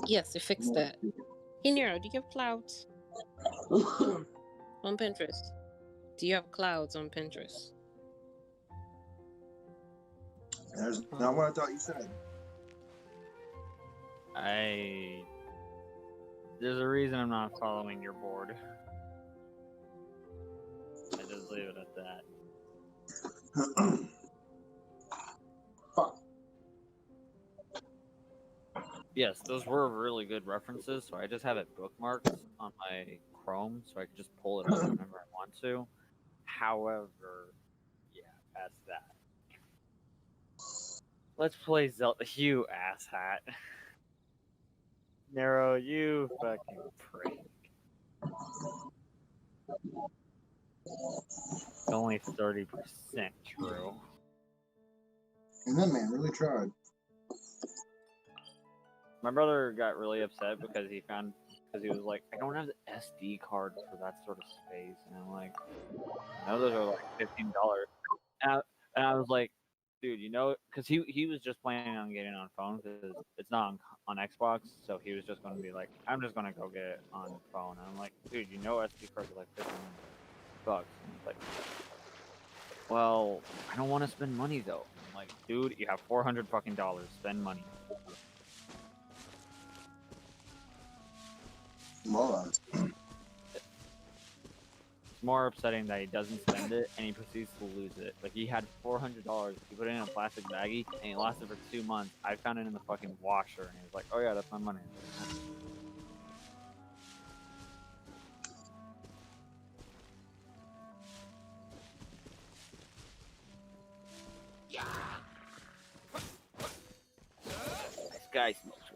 Yes, you fixed that. Hey Nero, do you have clouds on Pinterest? Do you have clouds on Pinterest? That's not what I thought you said. There's a reason I'm not following your board. I just leave it at that. Fuck. Yes, those were really good references, so I just have it bookmarked on my Chrome, so I can just pull it up whenever I want to. However, yeah, past that. Let's play Zelda. You asshat. Nero, you fucking prick. It's only 30% true. And that man really tried. My brother got really upset because he was like, I don't have the SD card for that sort of space, and I'm like, I know those are like $15. And I was like, dude, you know, because he was just planning on getting on phone because it's not on Xbox, so he was just going to be like, I'm just going to go get it on phone. And I'm like, dude, you know, SD cards are like $15. And he's like, well, I don't want to spend money though. I'm like, dude, you have $400 fucking dollars. Spend money. Morons. It's more upsetting that he doesn't spend it and he proceeds to lose it. Like, he had $400. He put it in a plastic baggie and he lost it for 2 months. I found it in the fucking washer and he was like, oh yeah, that's my money. This guy smokes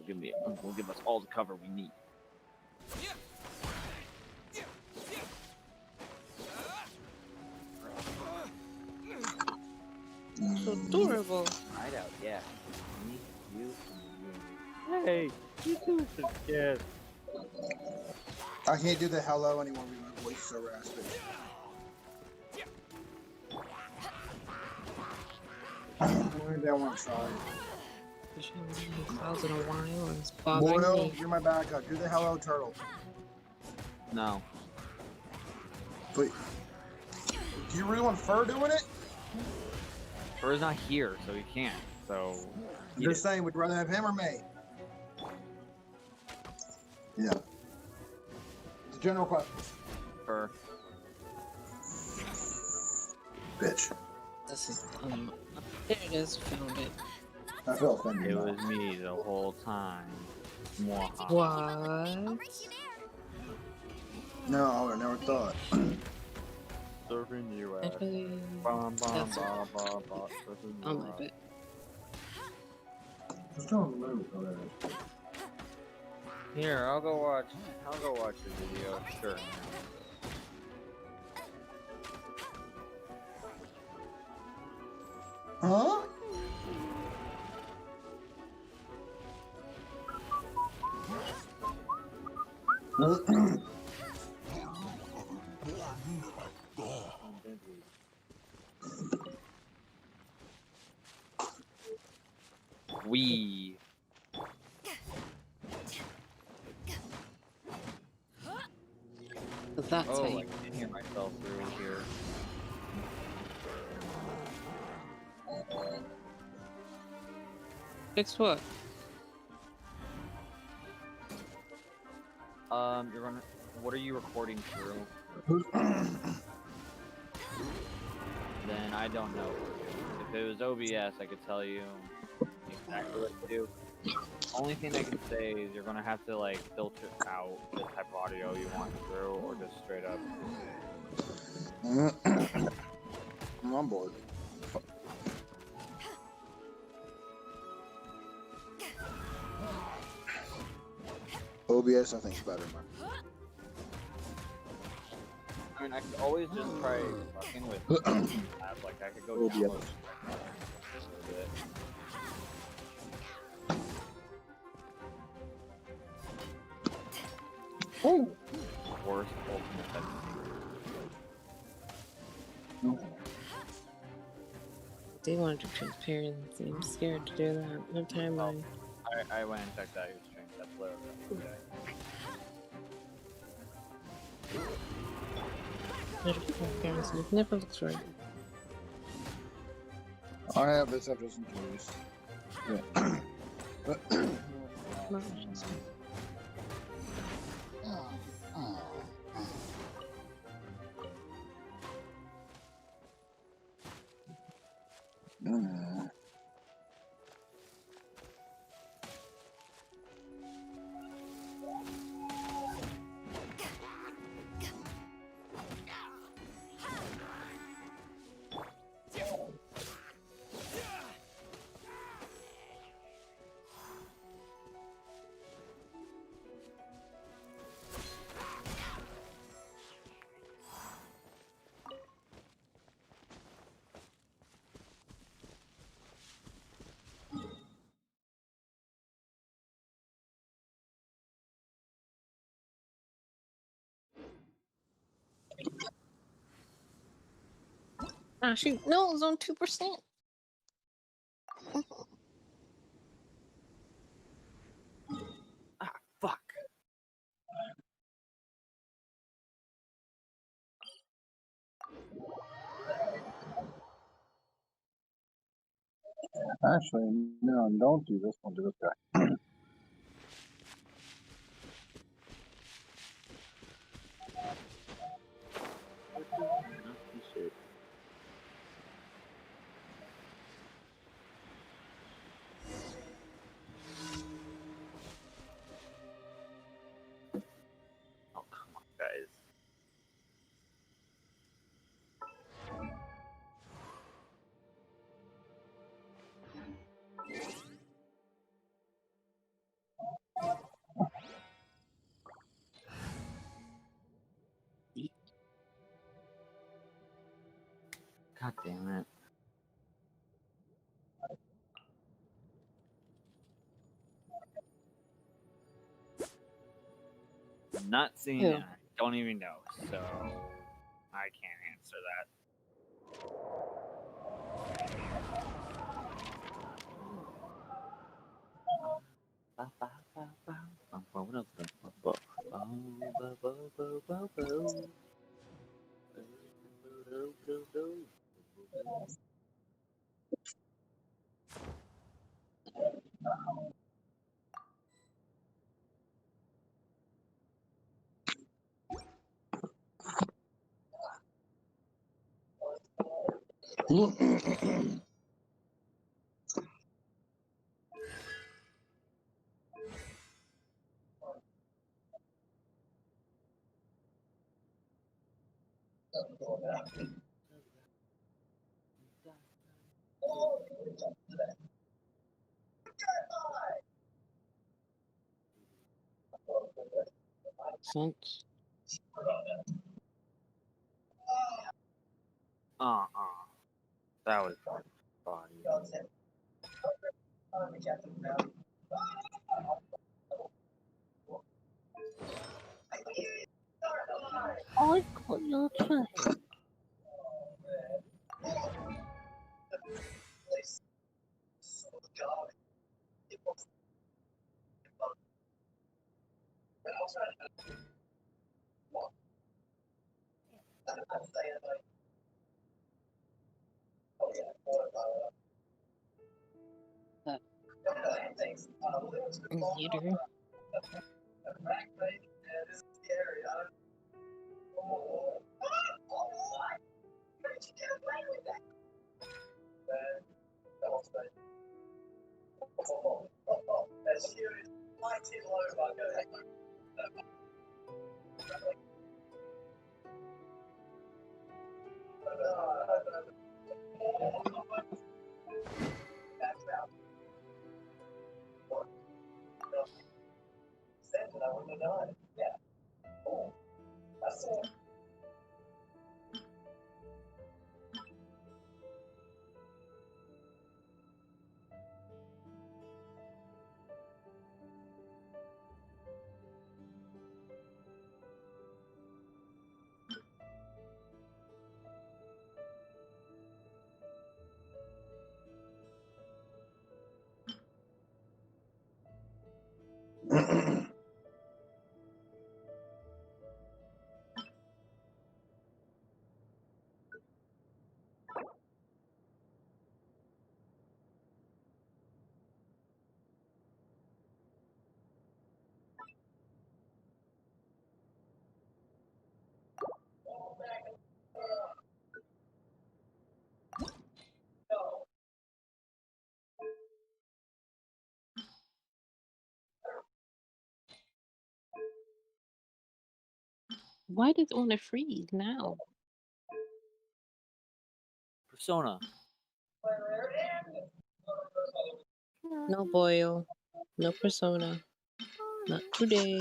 will give us all the cover we need. So adorable. Right out, yeah. Me, you, and you. Hey, you two should kiss. I can't do the hello anymore because my voice is so raspy. Maybe I want to try. I haven't done clouds in a while and it's bothering Boyle, me. you're my backup. Do the hello turtle. No. Please. Do you really want Fur doing it? Fur's not here, so he can't. So. I'm just saying, would you rather have him or me? Yeah. It's a general question. Fur. Bitch. This is there it is, found it. I feel offended. It was me the whole time. Mwahaha. What? No, I would have never thought. Surfing you ass. Actually, Bum, bum, that's bum, bum, bum, surfing I'll you leave ass. it. Just don't move already. Here, I'll go watch your video. Sure. Huh? We. But that's how Oh, you. I can hear myself through here. Fix what? You're gonna. What are you recording through? Then I don't know. If it was OBS, I could tell you exactly what to do. Only thing I can say is you're gonna have to like filter out the type of audio you want through, or just straight up. I'm on board. OBS, I think, is better, man. I mean, I could always just try fucking with apps. Like, I could go OBS. download a little bit. Oh! Worst ultimate technique. They want to do transparency. I'm scared to do that. No timeline. I went and checked out your stream. That's literally. It never looks right. I have this up just in case. Yeah. No, ah, shoot. No, it's on 2%. Ah, fuck. Actually, no, don't do this one. Do this guy. Shit. Oh, come on, guys. God damn it. I'm not seeing it. I don't even know, so I can't answer that. Sense. That was funny. I got your train. You do. Why does it want to freeze now? Persona. No boil. No persona. Not today.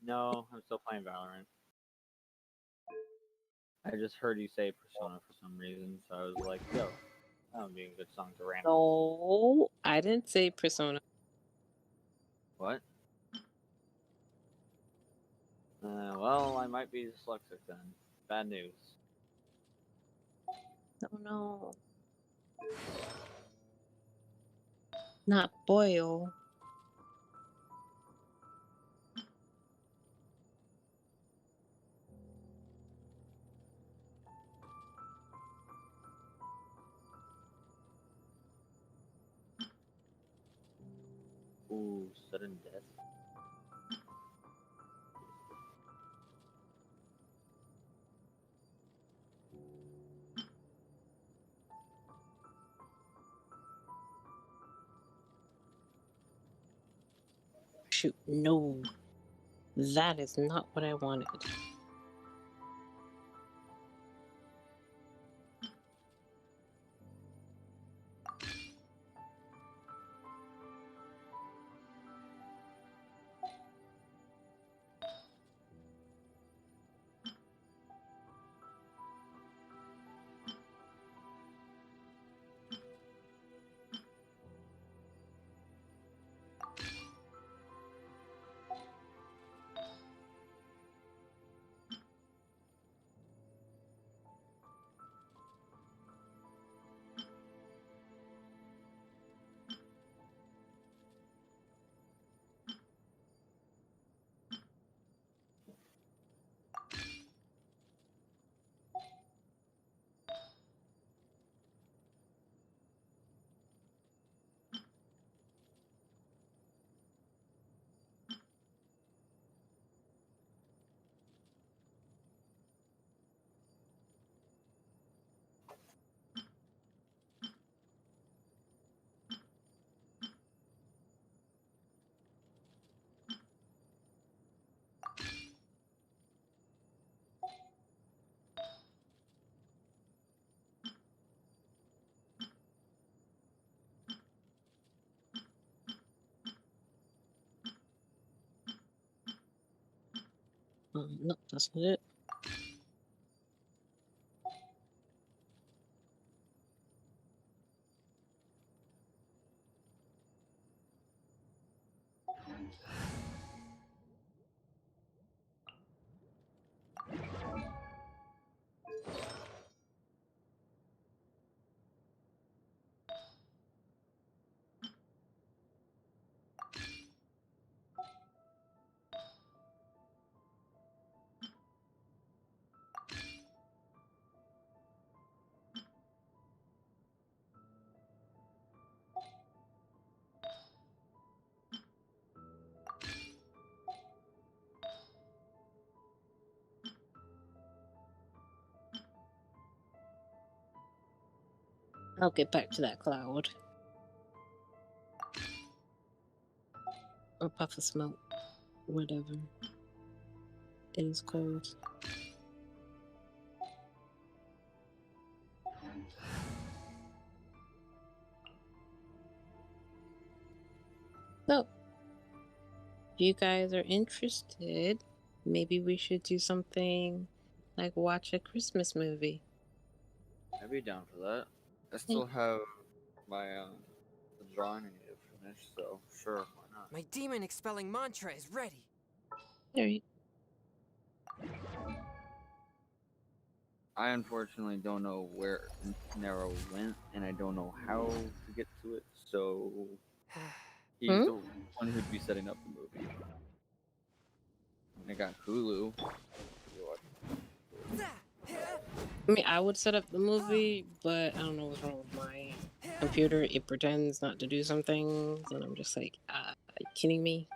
No, I'm still playing Valorant. I just heard you say Persona for some reason, so I was like, yo, that would be a good song to random. No, I didn't say persona. What? Well, I might be dyslexic then. Bad news. Oh no. Not boil. Ooh, sudden death. Shoot, no. That is not what I wanted. No, that's not it. I'll get back to that cloud. Or puff of smoke. Whatever it is called. So, if you guys are interested, maybe we should do something like watch a Christmas movie. I'd be down for that. I still have my the drawing I need to finish, so sure, why not? My demon expelling mantra is ready. Alright. I unfortunately don't know where Nero went, and I don't know how to get to it, so he's the one who'd be setting up the movie. I got Hulu. I mean, I would set up the movie, but I don't know what's wrong with my computer. It pretends not to do some things, and I'm just like, are you kidding me?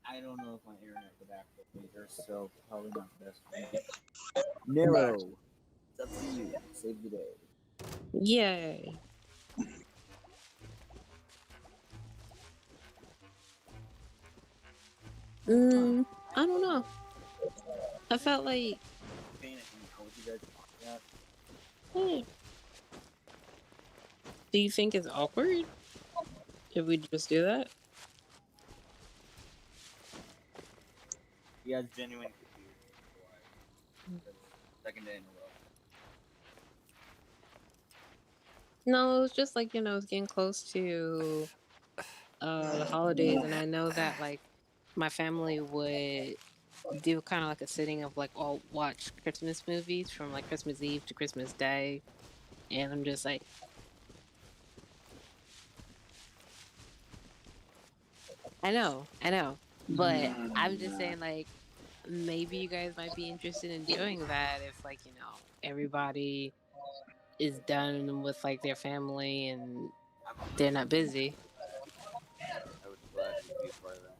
I don't know if my internet would act later, so probably not the best. Nero, it's up to you. Save the day. Yay. I don't know. I felt like, hmm, do you think it's awkward if we just do that? He has genuine confused. Second day in a row. No, it was just like, it's getting close to the holidays, and I know that like my family would do kind of like a sitting of like all watch Christmas movies from like Christmas Eve to Christmas Day, and I'm just like, I know, but I'm just saying like maybe you guys might be interested in doing that if like everybody is done with like their family and they're not busy. I would gladly be a part of that.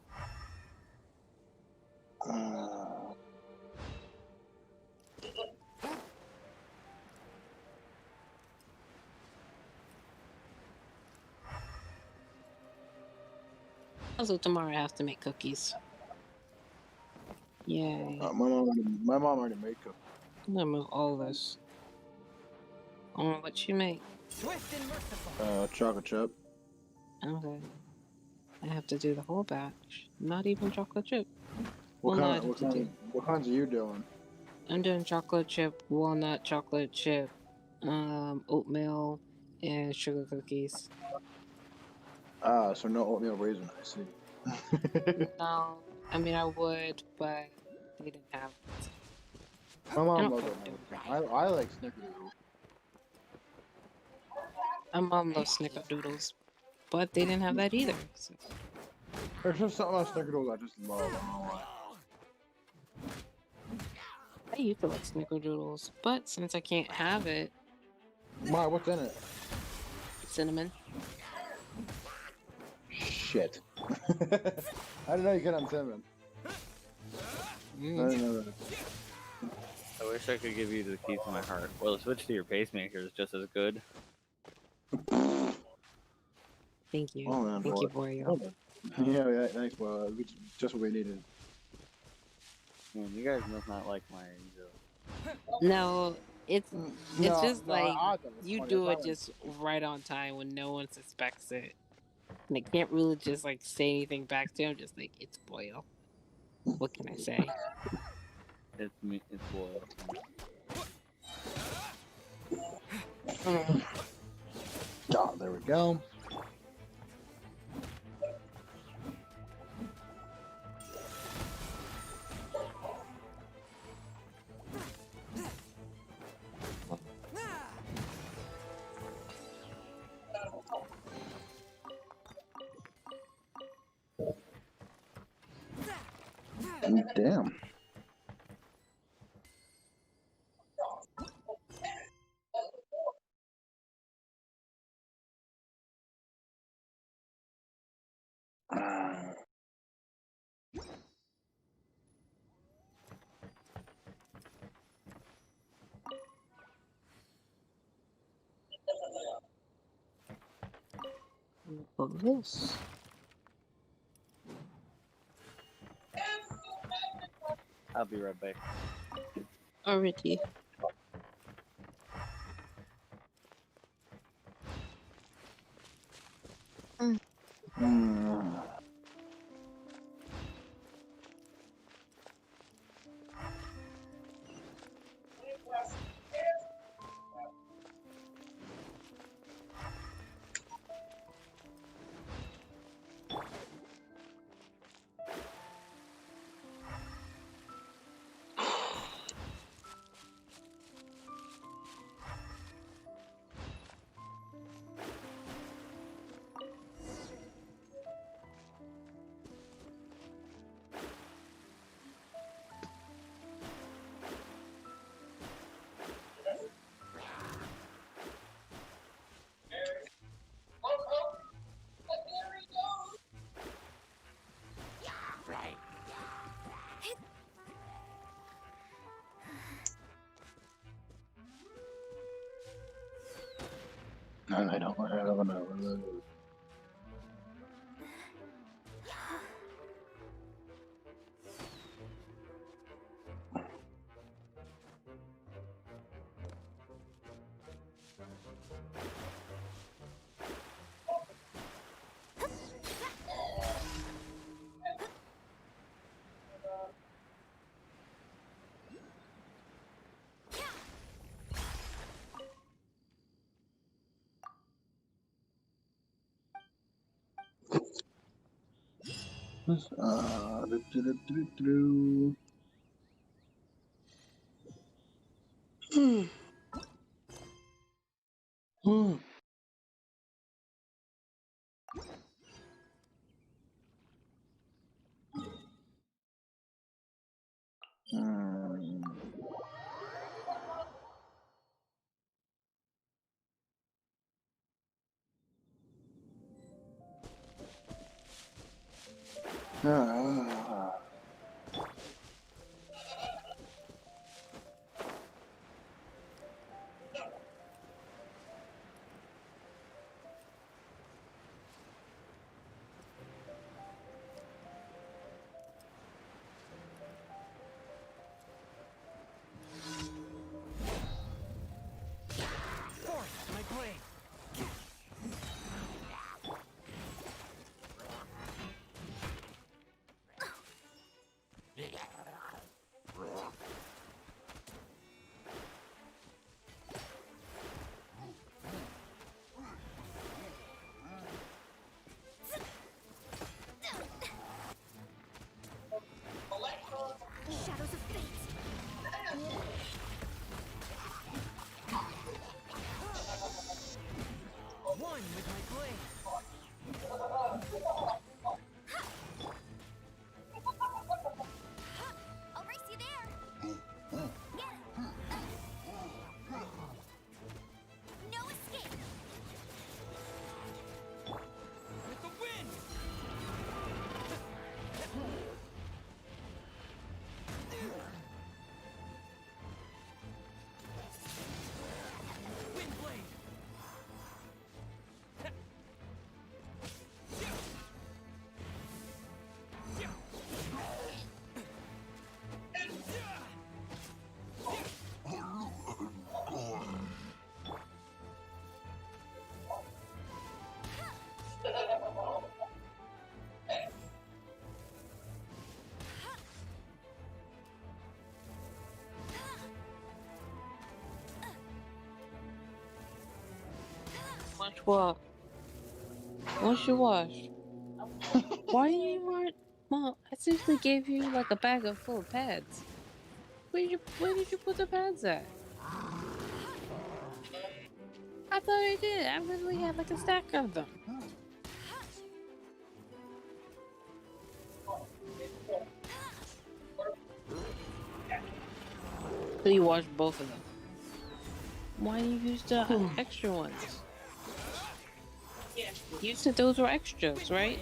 Also, tomorrow I have to make cookies. Yay! My mom already made cookies. I'm gonna move all this. What you make? Swift and merciful. Chocolate chip. Okay. I have to do the whole batch. Not even chocolate chip. What Well, no, kind? I'd have to do. What kinds are you doing? I'm doing chocolate chip, walnut chocolate chip, oatmeal, and sugar cookies. So no oatmeal raisin. I see. No, I mean I would, but they didn't have it. My I mom don't loves feel oatmeal like raisin. I like snickerdoodle. my mom loves snickerdoodles, but they didn't have that either. So. There's just something about snickerdoodle I just love. I don't know why. I used to like snickerdoodles, but since I can't have it, Why? What's in it? cinnamon. Shit. I didn't know you could on cinnamon. I didn't know that. I wish I could give you the keys to my heart. Well, the switch to your pacemaker is just as good. Thank you. Oh man, Thank boy. you, Boyo. Oh, yeah, thanks, boy. Just what we needed. Man, you guys must not like my angel. No, it's just like I thought it was you funny. do I it thought just right on time when no one suspects it. And I can't really just like say anything back to him, just like it's Boyle. What can I say? It's me. It's boiled. Oh, there we go. Damn. Put this. I'll be right back. Already. Mm. I don't know. Do. Force my blade. Shadows of fate. One with my blade. I'll race you there. Get it. No escape. With the wind. Wind blade. Wash what? Wash your wash. Why you weren't? Mom, I seriously gave you like a bag of full of pads. Where did you put the pads at? I thought I did. I literally had like a stack of them. So you washed both of them. Why you use the extra ones? You said those were extras, right?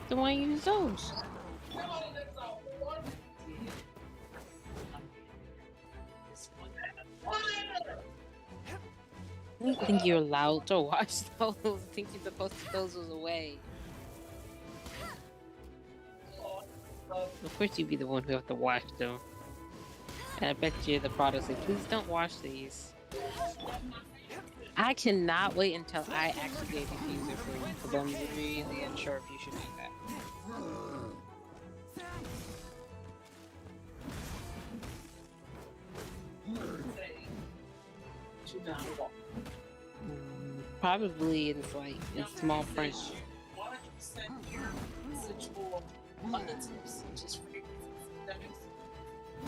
Then why you use those? I don't think you're allowed to wash those. I think you're supposed to throw those away. Of course you'd be the one who have to wash them. And I bet you the product say, please don't wash these. I cannot wait until I actually get a diffuser for you, because I'm really unsure if you should do that. Probably it's like in small print. 100% residual additives, just fragrances and synthetics,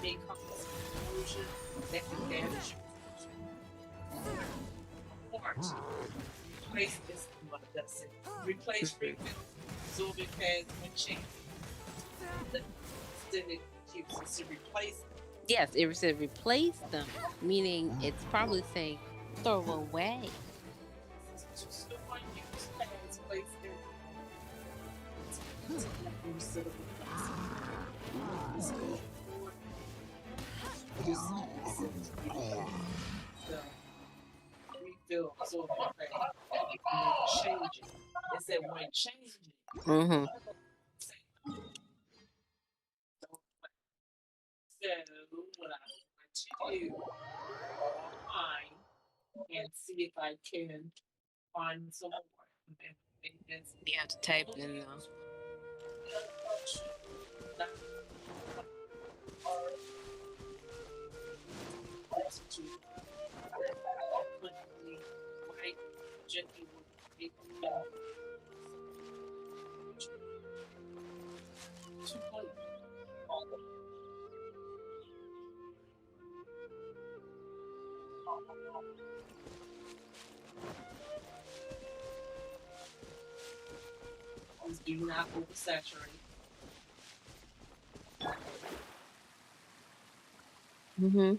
may cause corrosion that can damage your heart. Replace this, what does it? Replace refill, absorbent pads when changing. Then it keeps us to replace them. Yes, it said replace them, meaning it's probably saying throw away. You still want to use pads placed there. Instead of refill absorbent pad. changing. It's that when changing. Mm-hmm. So what I want to do online and see if I can find some more. And it's You have to type in the. White gently will make too late. Please do not oversaturate. Mm-hmm.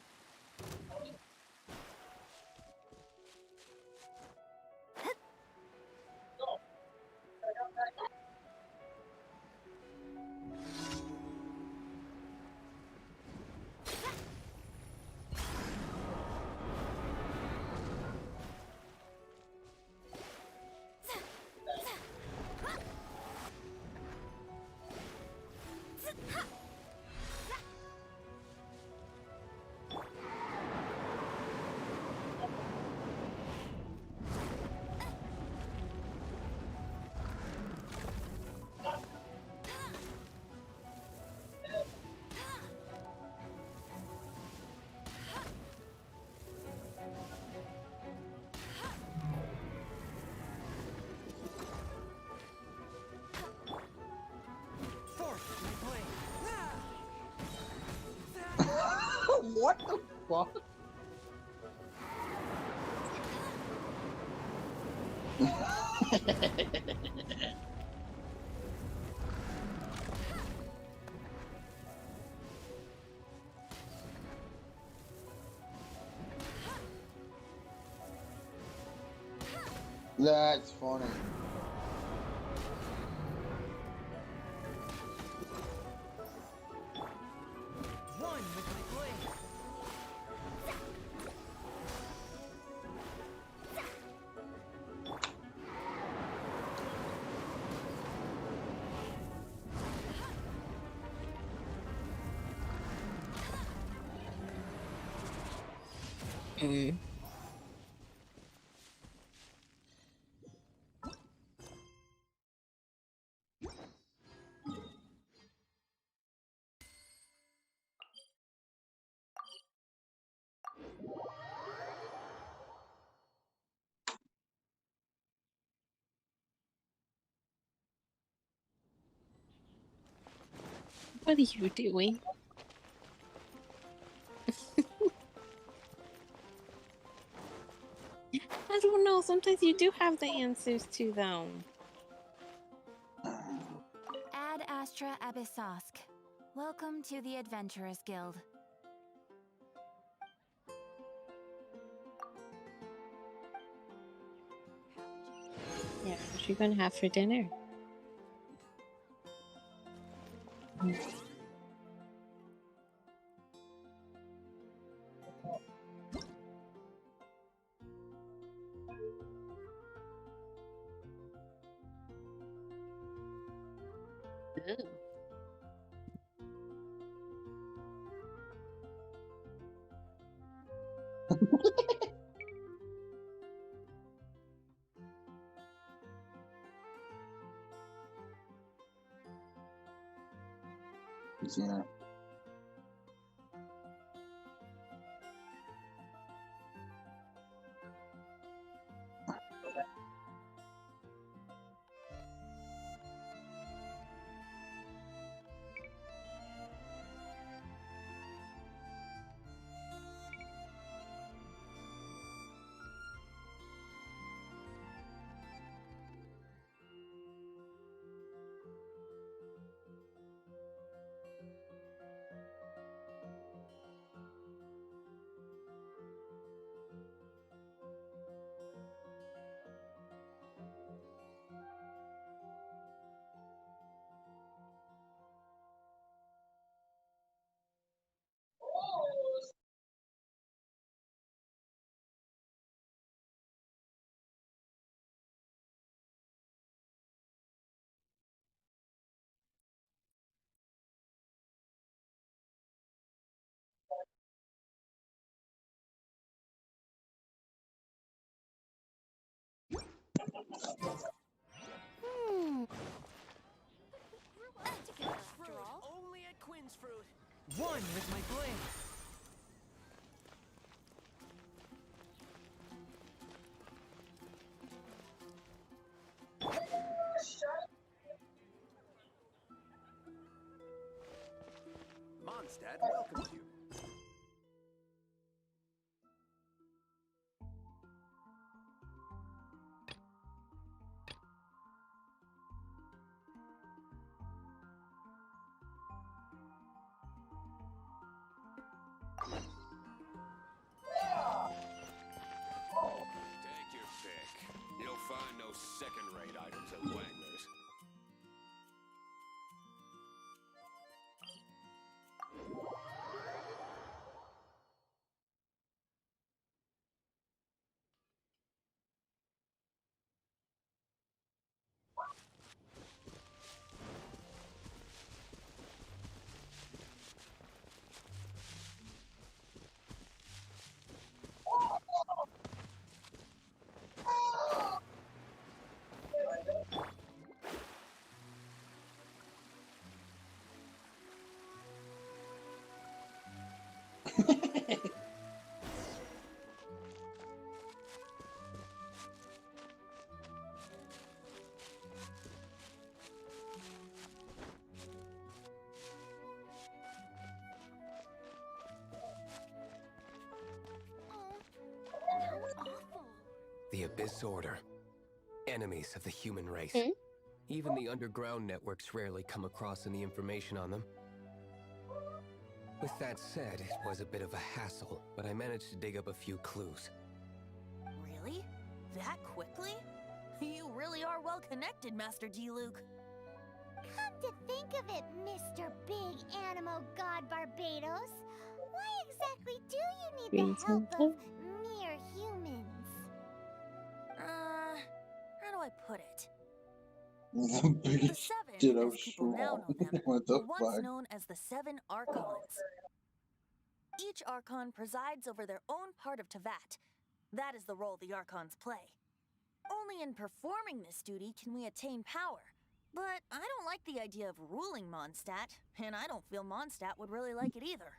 What the fuck? That's funny. Mm. What are you doing? I don't know. Sometimes you do have the answers to them. Ad Astra Abyssosk. Welcome to the Adventurers Guild. Yeah, what you gonna have for dinner? Ooh. Yeah. Together after all. Only at Quinn's Fruit. One with my blade. Mondstadt welcomes you. Take your pick. You'll find no second-rate items at Wagner's. Oh, how awful. The Abyss Order. Enemies of the human race. Hmm? Even the underground networks rarely come across any information on them. With that said, it was a bit of a hassle, but I managed to dig up a few clues. Really? That quickly? You really are well connected, Master D. Luke. Come to think of it, Mr. Big Animo God Barbados, why exactly do you need the help of mere humans? How do I put it? The The biggest Seven, ditto as people now know them, What the were once fuck? known as the Seven Archons. Each Archon presides over their own part of Tevat. That is the role the Archons play. Only in performing this duty can we attain power. But I don't like the idea of ruling Mondstadt, and I don't feel Mondstadt would really like it either.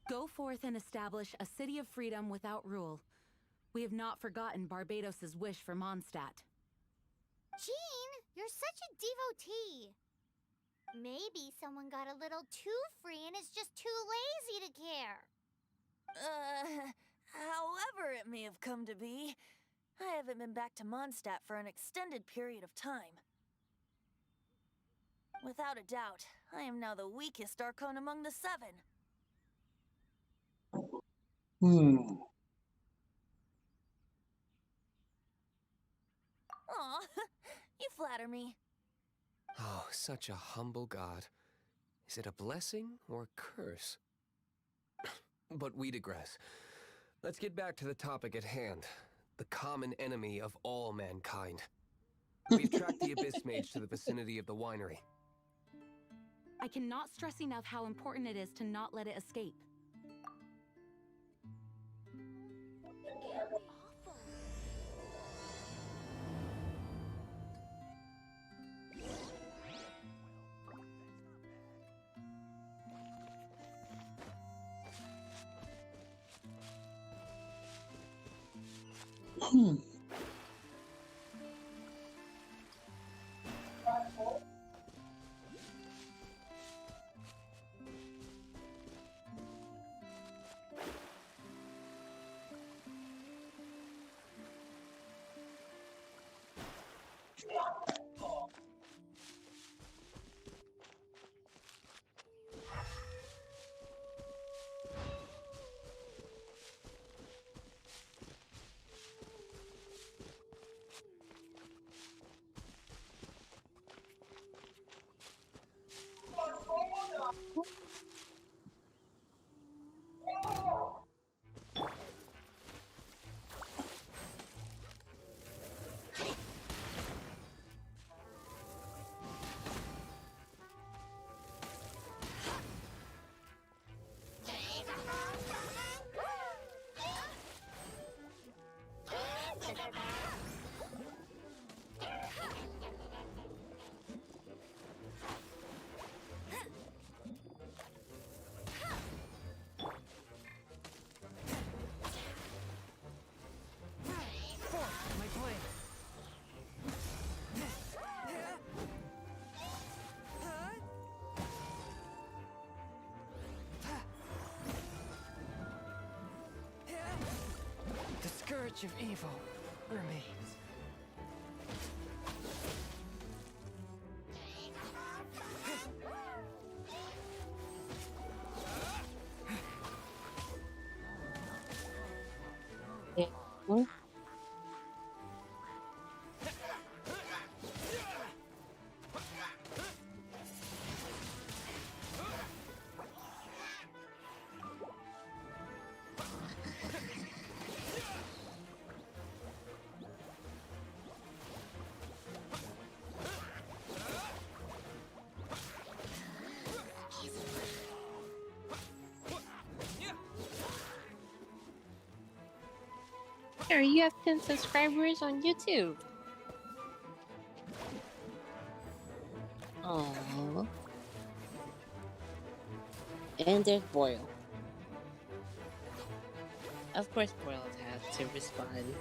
Go forth and establish a city of freedom without rule. We have not forgotten Barbados' wish for Mondstadt. Jean, you're such a devotee. Maybe someone got a little too free and is just too lazy to care. However it may have come to be, I haven't been back to Mondstadt for an extended period of time. Without a doubt, I am now the weakest Archon among the Seven. Hmm. Aw, you flatter me. Oh, such a humble god. Is it a blessing or a curse? But we digress. Let's get back to the topic at hand. The common enemy of all mankind. We've tracked the Abyss Mage to the vicinity of the winery. I cannot stress enough how important it is to not let it escape. Awful. Hmm. much of evil remains. Yeah. Hmm? Harry, you have 10 subscribers on YouTube. Aww. And there's Boyle. Of course, Boyle has to respond.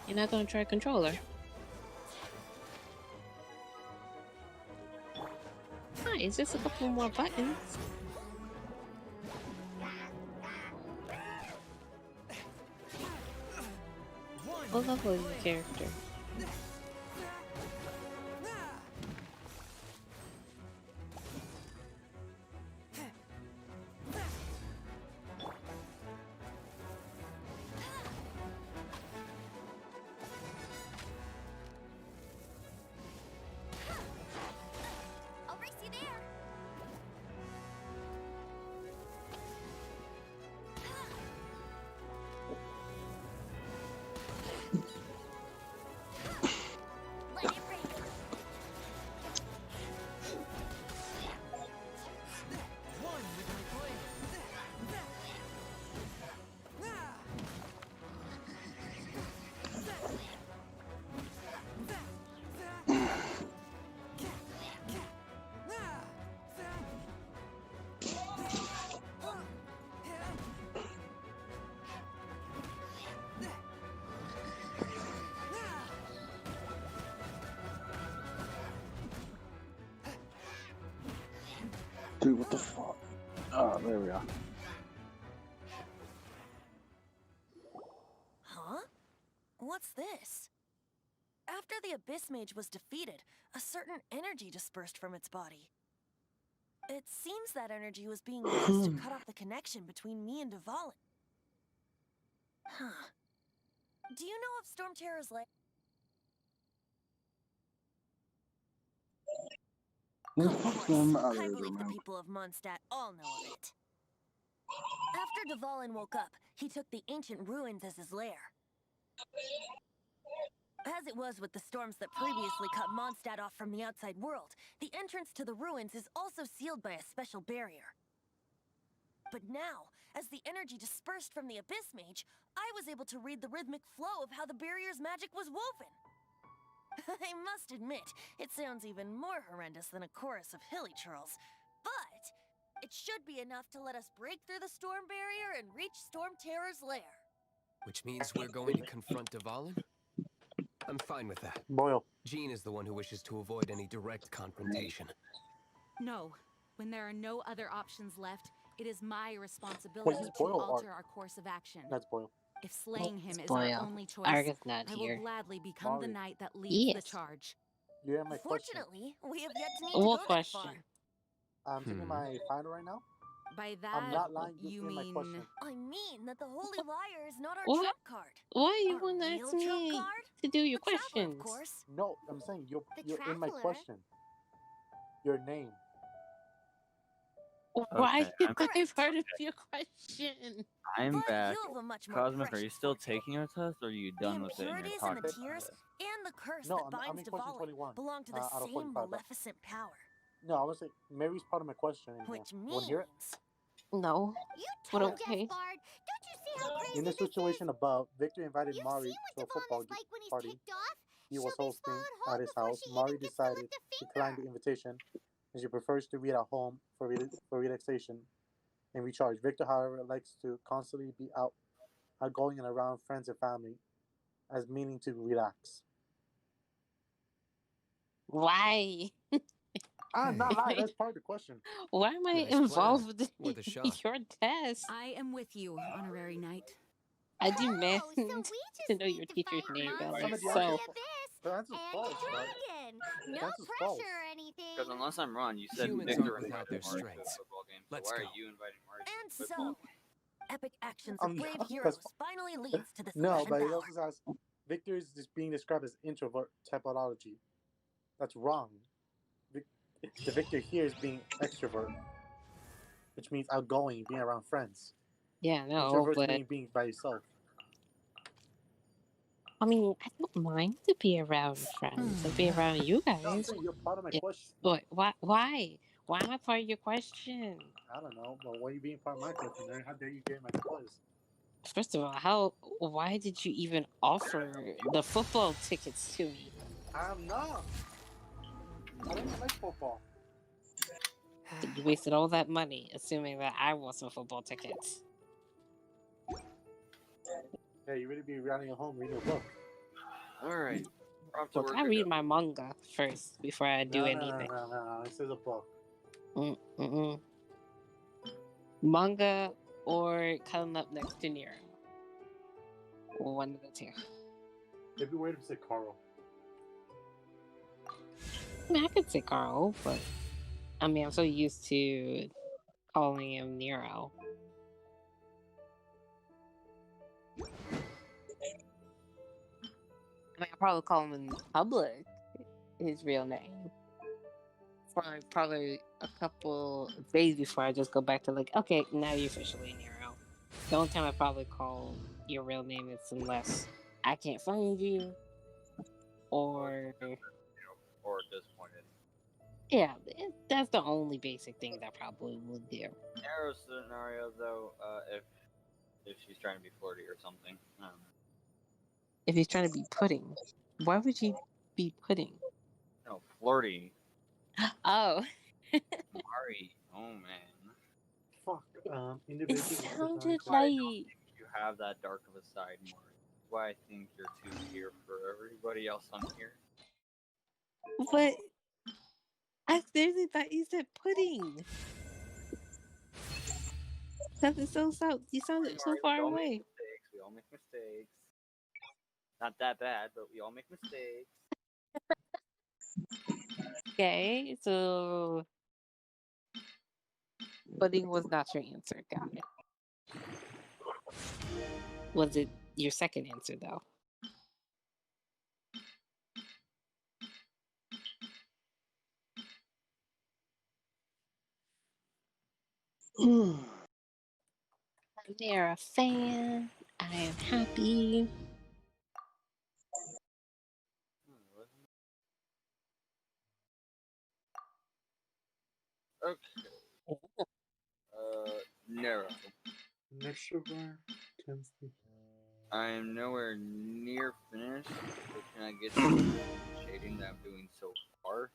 You're not gonna try controller? Hi, it's just a couple more buttons. What level is your character? I'll race you there. Let it rain. One with my blade. Dude, what the fuck? Oh, there we are. Huh? What's this? After the Abyss Mage was defeated, a certain energy dispersed from its body. It seems that energy was being used to cut off the connection between me and Dvalin. Huh. Do you know of Storm Terror's lair? Who the Of fuck's course. going out I there, believe the man? people of Mondstadt all know of it. After Dvalin woke up, he took the ancient ruins as his lair. As it was with the storms that previously cut Mondstadt off from the outside world, the entrance to the ruins is also sealed by a special barrier. But now, as the energy dispersed from the Abyss Mage, I was able to read the rhythmic flow of how the barrier's magic was woven. I must admit, it sounds even more horrendous than a chorus of hilly churls. But it should be enough to let us break through the storm barrier and reach Storm Terror's lair. Which means we're going to confront Dvalin? I'm fine with that. Boyle. Jean is the one who wishes to avoid any direct confrontation. No. When there are no other options left, it is my Wait, responsibility is to Boyle alter our course of action. That's Boyle. If slaying him It's is our Boyle. only choice, Arga's not I will here. gladly become the Mari. knight that leads the Yes. charge. You hear my question? Fortunately, we have yet to need to What go question? that I'm taking my final right now. By that, I'm not lying. Just you hear my mean... question. far. I mean that the Holy Liar is not our What? trump card. Why you Our want to real ask trump me card? to do your The Traveler, of questions? course. No, I'm saying you're The in my Traveler? question. Your name. Why Okay, am I part of your question? I'm But back. you have a much more Cosmic, are you precious still forte. taking your test, or are you The done with it and you're impurities and talking the about tears it? and the curse No, that I'm binds in question Diwali 21 belong to the out of same 45. maleficent power. No, I was like, Mary's part of my question in here. Which You want to hear it? means No, You but tone Yeah. deaf, okay. Bard. Don't you see how crazy In the this is? situation above, Victor invited You've Mari seen what to a Devon football is like when he's party ticked off. he She'll was be hosting swallowed at whole his before house. she Mari even gets to decided lift a to decline the finger. invitation as she prefers to read at home for relaxation and recharge. Victor, however, likes to constantly be outgoing and around friends and family as meaning to relax. Why? I'm not lying. That's part of the question. Why am I Nice plan. involved Worth a in shot. your test? I am with you, honorary knight. I demand Oh, so we to just know your need to teacher's fight name by I mean, monsters the from answer's, myself. the abyss the answer's and false, a but dragon. the No answer's pressure false. or anything. Because unless I'm wrong, you said Humans Victor aren't without invited their Mari to a strengths. football game, so Let's why are go. you inviting Mari to and a football so epic actions I'm of brave not, heroes that's finally leads to this no, ancient but it power. also says Victor is just being described as introvert typology. That's wrong. The Victor here is being extrovert, which means outgoing, being around friends. Yeah, no, Introverts but mean being by yourself. I mean, I don't mind to be around friends and be around you No, I'm guys. saying you're part of my Yeah, question. but why? Why? Why am I part of your question? I don't know, but why are you being part of my question, Mary? How dare you get my quiz? First of all, how? Why did you even offer the football tickets to me? I'm not. I don't even like football. So you wasted all that money assuming that I want some football tickets. Hey, you really be running at home reading a book. Alright, off to Look, work I I read go. my manga first before I do anything. No. This is a book. Mm-mm. Manga or coming up next to Nero. One of the two. It'd be weird if you said Carl. I mean, I could say Carl, but I mean, I'm so used to calling him Nero. I mean, I probably call him in public his real name for like probably a couple of days before I just go back to like, okay, now you're officially Nero. The only time I probably call your real name is unless I can't find you or Or disappointed. yeah, that's the only basic thing that I probably would do. Narrow scenario though, if she's trying to be flirty or something. I don't know. If he's trying to be pudding, why would he be pudding? No, flirty. Oh, Mari. Oh man. Fuck. it Individuals. sounded Why I like don't think you have that dark of a side, Mari. Why I think you're too here for everybody else on here. but I seriously thought you said pudding. Sounded so you sounded so Mari, far we all make away. mistakes. We all make mistakes. Not that bad, but we all make mistakes. Okay, so pudding was not your answer. Got it. Was it your second answer though? They're a fan. I am happy. Okay. Narrow. Extrovert. Tends to. I am nowhere near finished, but can I get some shading that I'm doing so far?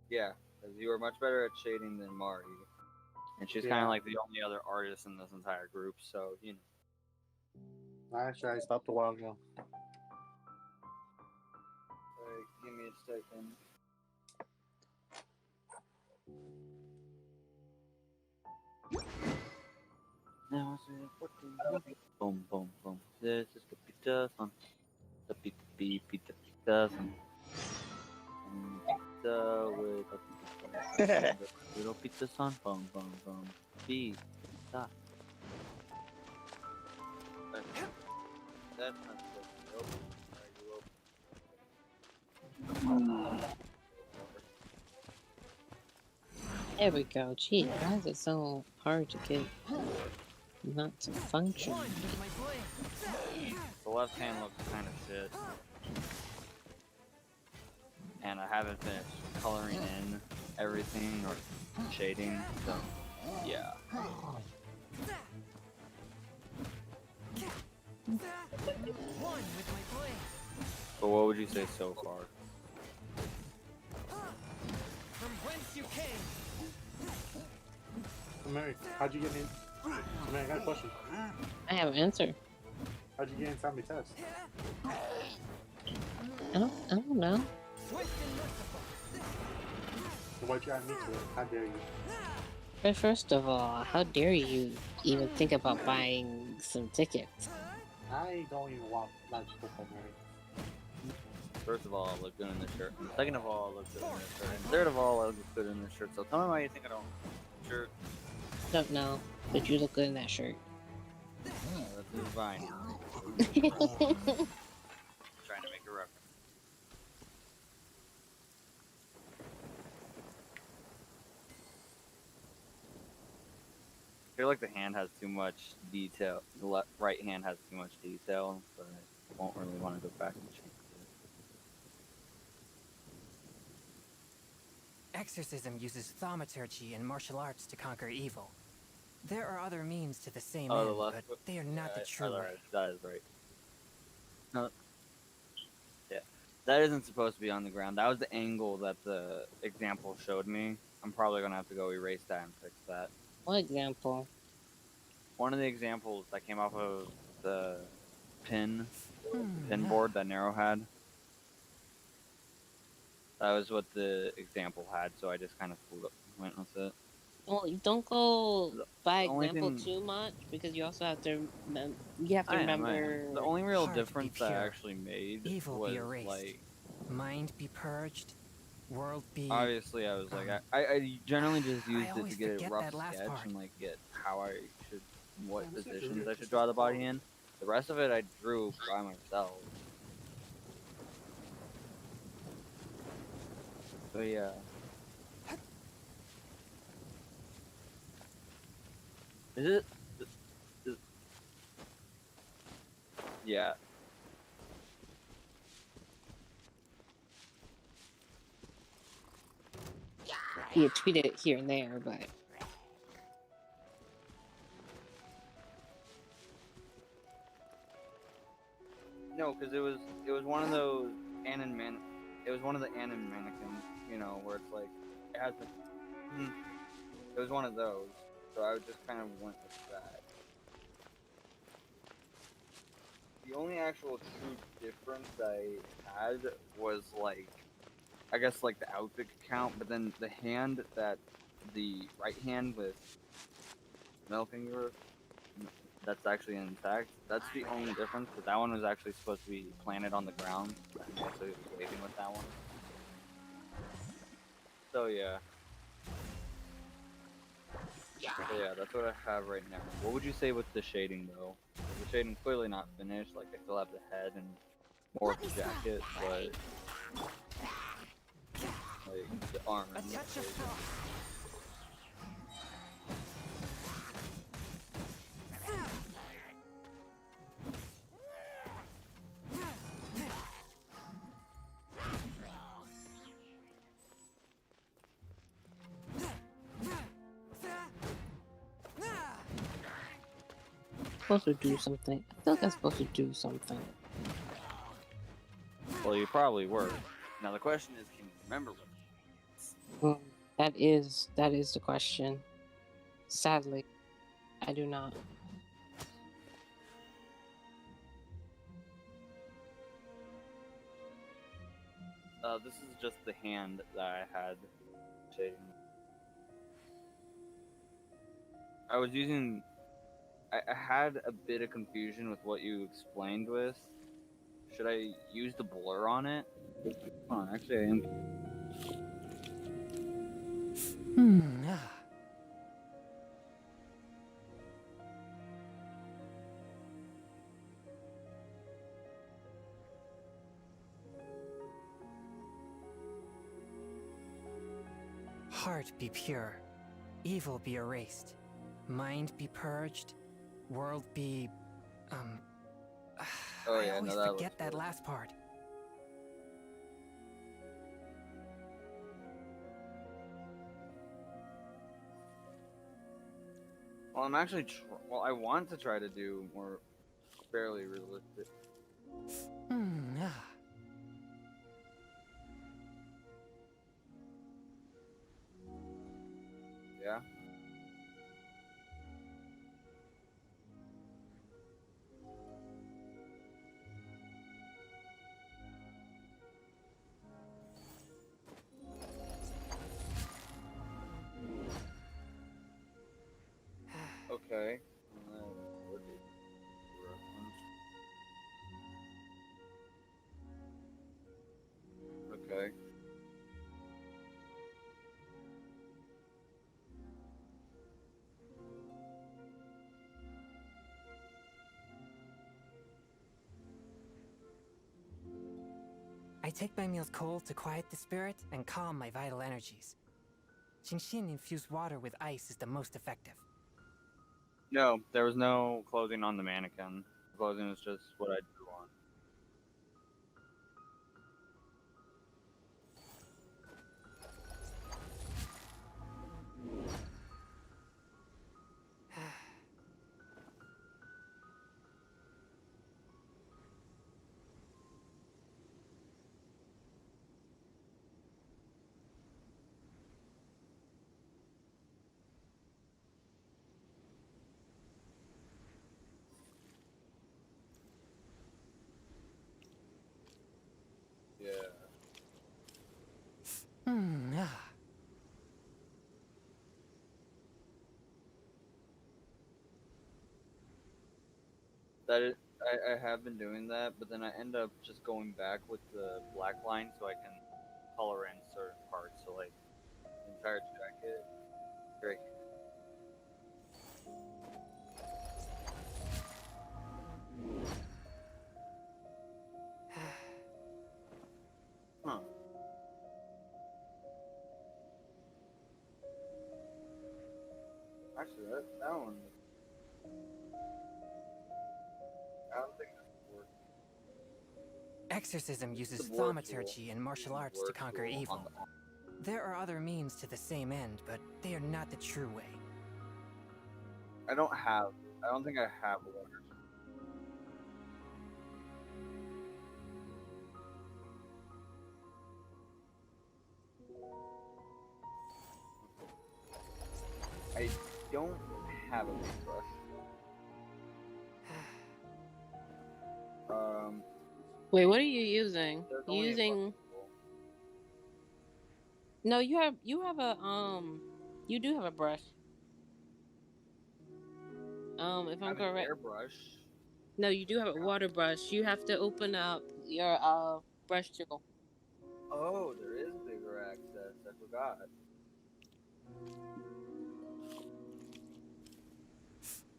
Yeah, because you are much better at shading than Mari. And she's kind Yeah. of like the only other artist in this entire group, so, you know. Actually, I stopped a while ago. Alright, give me a second. Now I say, boom, boom, boom. This is the pizza son. The pizza son. Pizza with a pizza. Little pizza son. Boom, boom, boom. Pizza. That's not the open. Alright, you open. There we go. Gee, why is it so hard to get not to function? The left hand looks kind of shit. And I haven't finished coloring in everything or shading, so yeah. But what would you say so far? From whence you came. Mary, how'd you get in? Mary, I got a question. I have an answer. How'd you get inside my test? I don't know. So why'd you add me to it? How dare you? But first of all, how dare you even think about buying some tickets? I don't even watch football, Mary. First of all, I look good in this shirt. And second of all, I look good in this shirt. And third of all, I look good in this shirt. So tell me why you think I don't. Shirt. Don't know, but you look good in that shirt. That's fine. Trying to make a reference. I feel like the hand has too much detail. The right hand has too much detail, so I won't really want to go back and change it. Exorcism uses thaumaturgy and martial arts to conquer evil. There are other means to the same Oh, the end, left but foot? they are not Yeah, the true way. that is right. No. Yeah. That isn't supposed to be on the ground. That was the angle that the example showed me. I'm probably going to have to go erase that and fix that. What example? One of the examples that came off of the pin board that Nero had. That was what the example had, so I just kind of went with it. Well, you don't go by The only example thing- too much because you also have to remember. The only real Heart be difference that I pure, actually made evil was be erased, like, mind be purged, world be. obviously I was like, I generally just used it to always get a forget rough that last sketch part. and like get how I should, what positions I should draw the body in. The rest of it I drew by myself. So yeah. Is it? Yeah. You tweet it here and there, but No, because it was one of those it was one of the Anon mannequins, you know, where it's like it has the it was one of those, so I just kind of went with that. The only actual true difference I had was like, I guess like the outfit count, but then the hand that the right hand with middle finger that's actually intact. That's the only difference, but that one was actually supposed to be planted on the ground. And actually was waving with that one. So yeah. So yeah, that's what I have right now. What would you say with the shading though? The shading clearly not finished. Like I still have the head and more of the jacket, but like the armor. A touch of frost. supposed to do something. I feel like I'm supposed to do something. Well, you probably were. Now the question is, can you remember what? That is the question. Sadly, I do not. This is just the hand that I had shading. I was using. I had a bit of confusion with what you explained with. Should I use the blur on it? Hold on, actually I am. Heart be pure, Evil be erased. Mind be purged. World be... Oh I yeah, always no, that forget looks that good. last part. Well, I'm actually. Well, I want to try to do more fairly realistic. Ah. Yeah. Okay. What is reference? Okay. I take my meals cold to quiet the spirit and calm my vital energies. Shinshin infused water with ice is the most effective. No, there was no clothing on the mannequin. The clothing is just what I drew on. Yeah. Ah. That is, I have been doing that, but then I end up just going back with the black line so I can color in certain parts. So like the entire jacket, right here. Huh. Actually, that one. I don't think this works. Exorcism It's uses the war tool. thaumaturgy and martial Using arts to war conquer tool evil. on the There are other means to the same end, but they are not the true way. I don't have. I don't think I have a water. I don't have a paintbrush. Wait, what are you using? There's You only a using? bucket. No, you have a you do have a brush. If I I'm have an correct. airbrush. No, you do have a water brush. You have to open up your brush tool. Oh, there is bigger access. I forgot.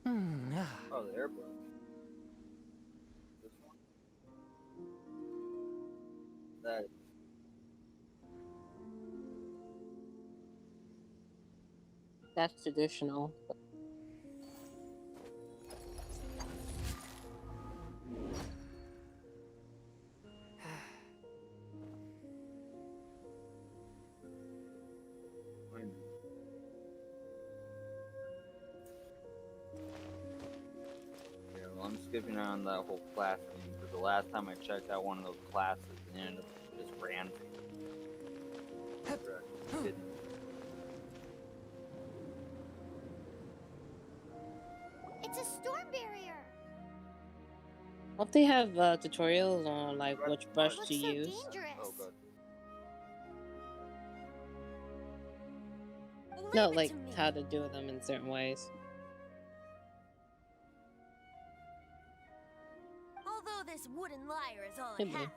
Ah. Oh, the airbrush. This one. That. That's traditional. I know. Yeah, well, I'm skipping on that whole class thing because the last time I checked out one of those classes, it ended up just ranting. Didn't. It's a storm barrier. Don't they have tutorials on like which brush It looks to so use? dangerous. Oh, good. No, Leave it like to me. how to do them in certain ways. Although this wooden lyre is all I Could be. have,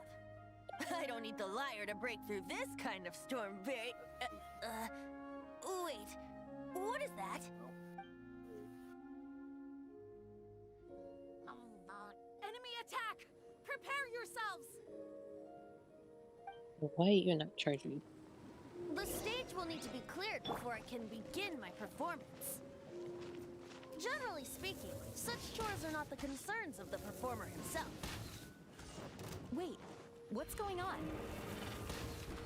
I don't need the lyre to break through this kind of storm barrier. Wait, what is that? Enemy attack! Prepare yourselves! Why you're not charging? The stage will need to be cleared before I can begin my performance. Generally speaking, such chores are not the concerns of the performer himself. Wait, what's going on?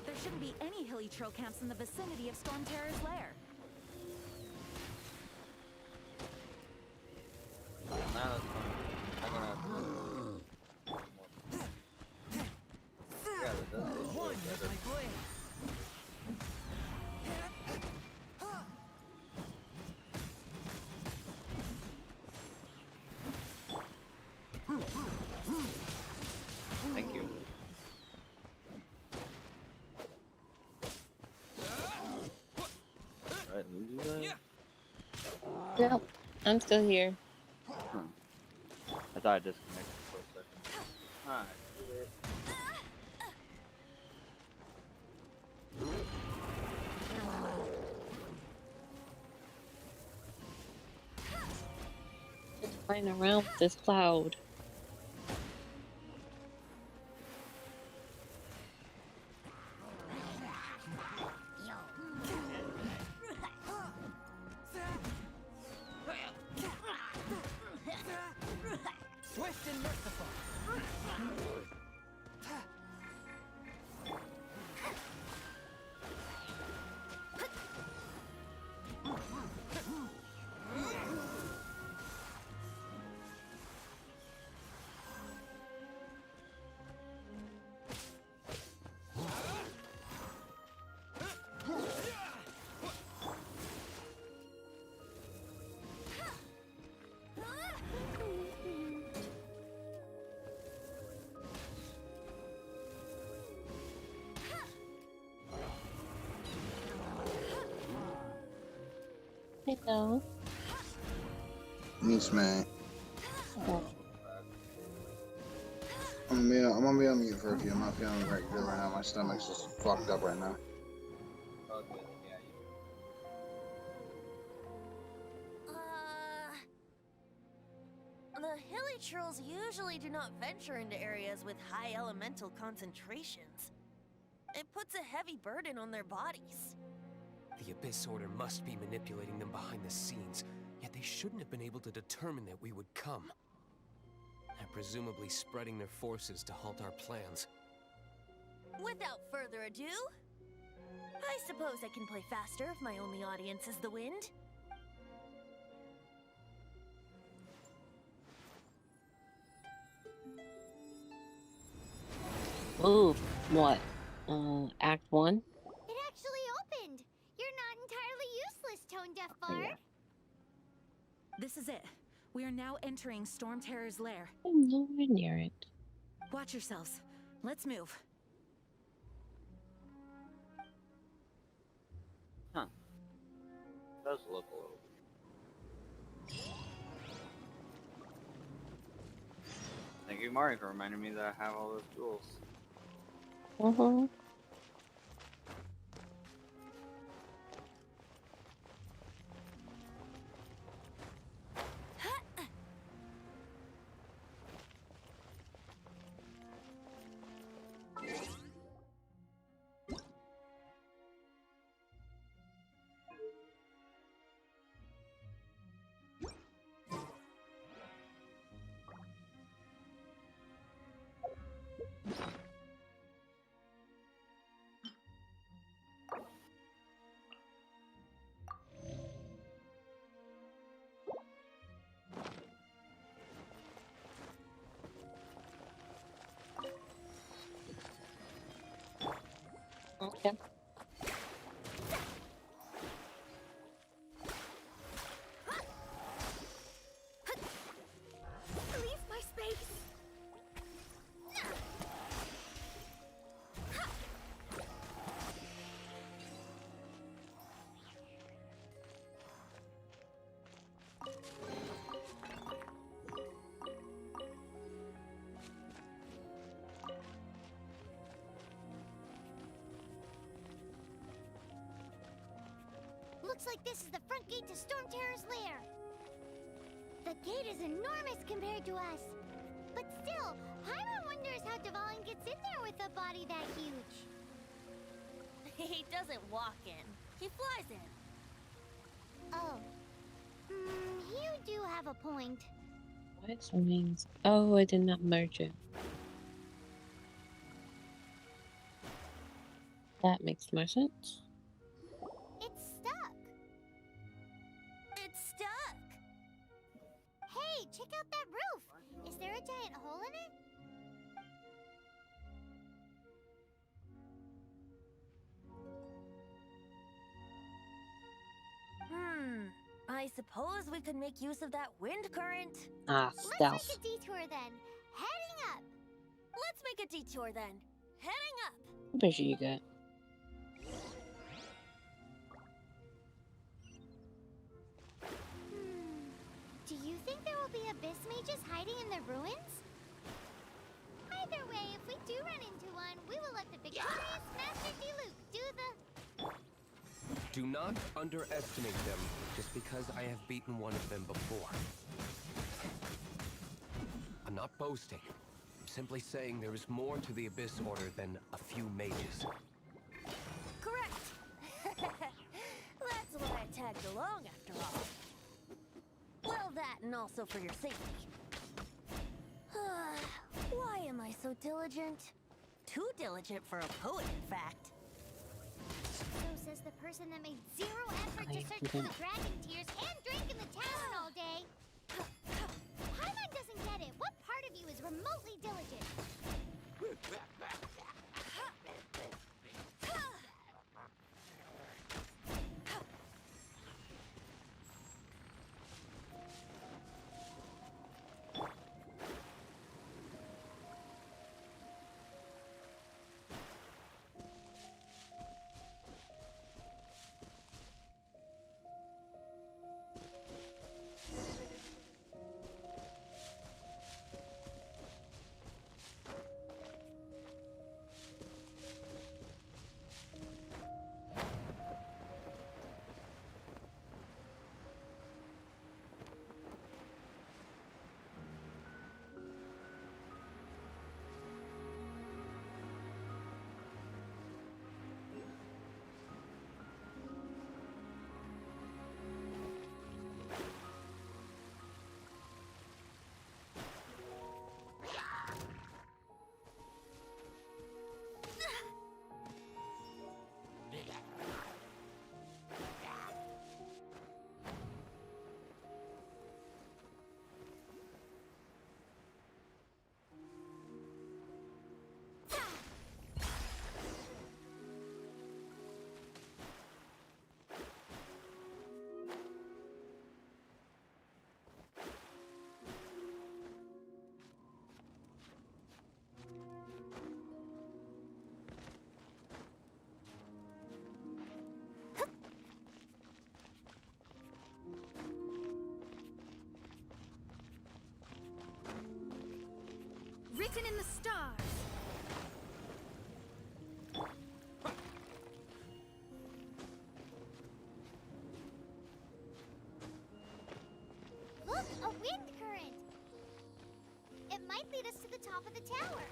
There shouldn't be any hilly trail camps in the vicinity of Storm Terror's lair. Now that's fine. I'm gonna have to. Yeah, that does look One really with good. my blade. Thank you. Right, lose you guys? Yep, I'm still here. I thought I disconnected for a second. Alright. Just flying around with this cloud. Swift and merciful. Hello. Yes, man. Oh, I'm gonna be on mute for a few. I'm not feeling very good right now. My stomach's just fucked up right now. Okay, yeah, The hilly trolls usually do not venture into areas with high elemental concentrations. It puts a heavy burden on their bodies. The Abyss Order must be manipulating them behind the scenes, yet they shouldn't have been able to determine that we would come. They're presumably spreading their forces to halt our plans. Without further ado, I suppose I can play faster if my only audience is the wind. ooh, what? Act 1? It actually opened. You're not entirely useless, Tone Deaf Oh, Bard. yeah. This is it. We are now entering Storm Terror's lair. I'm nowhere near it. Watch yourselves. Let's move. Huh. Does look a little. Thank you, Mari, for reminding me that I have all those jewels. Uh-huh. Okay. Leave my space. Looks like this is the front gate to Storm Terror's lair. The gate is enormous compared to us. But still, Paimon wonders how Dvalin gets in there with a body that huge. He doesn't walk in. he flies in. Oh. You do have a point. What means? Oh, I did not merge it. That makes more sense. It's stuck. It's stuck. Hey, check out that roof. Is there a giant hole in it? I suppose we could make use of that wind current. Ah, Let's stealth. make a detour then. Heading up. Let's make a detour then. Heading up. What picture you got? Do you think there will be abyss mages hiding in the ruins? Either way, if we do run into one, we will let the victorious Master Diluc do the... Do not underestimate them just because I have beaten one of them before. I'm not boasting. I'm simply saying there is more to the Abyss Order than a few mages. Correct. That's why I tagged along after all. Well, that and also for your safety. Why am I so diligent? Too diligent for a poet, in fact. So says the person that made zero effort to search for the dragon tears and drink in the tavern all day. Paimon doesn't get it. What part of you is remotely diligent? Written in the stars. Look, a wind current. It might lead us to the top of the tower.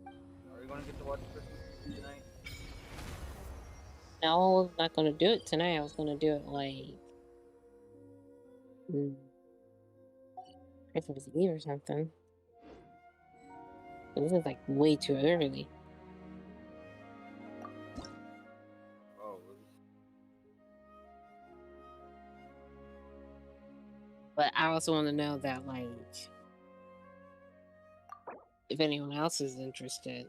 Are we going to get to watch Christmas tonight? No, I was not gonna do it tonight. I was gonna do it like Christmas Eve or something. But this is like way too early. Oh, But I also want to know that, like, if anyone else is interested.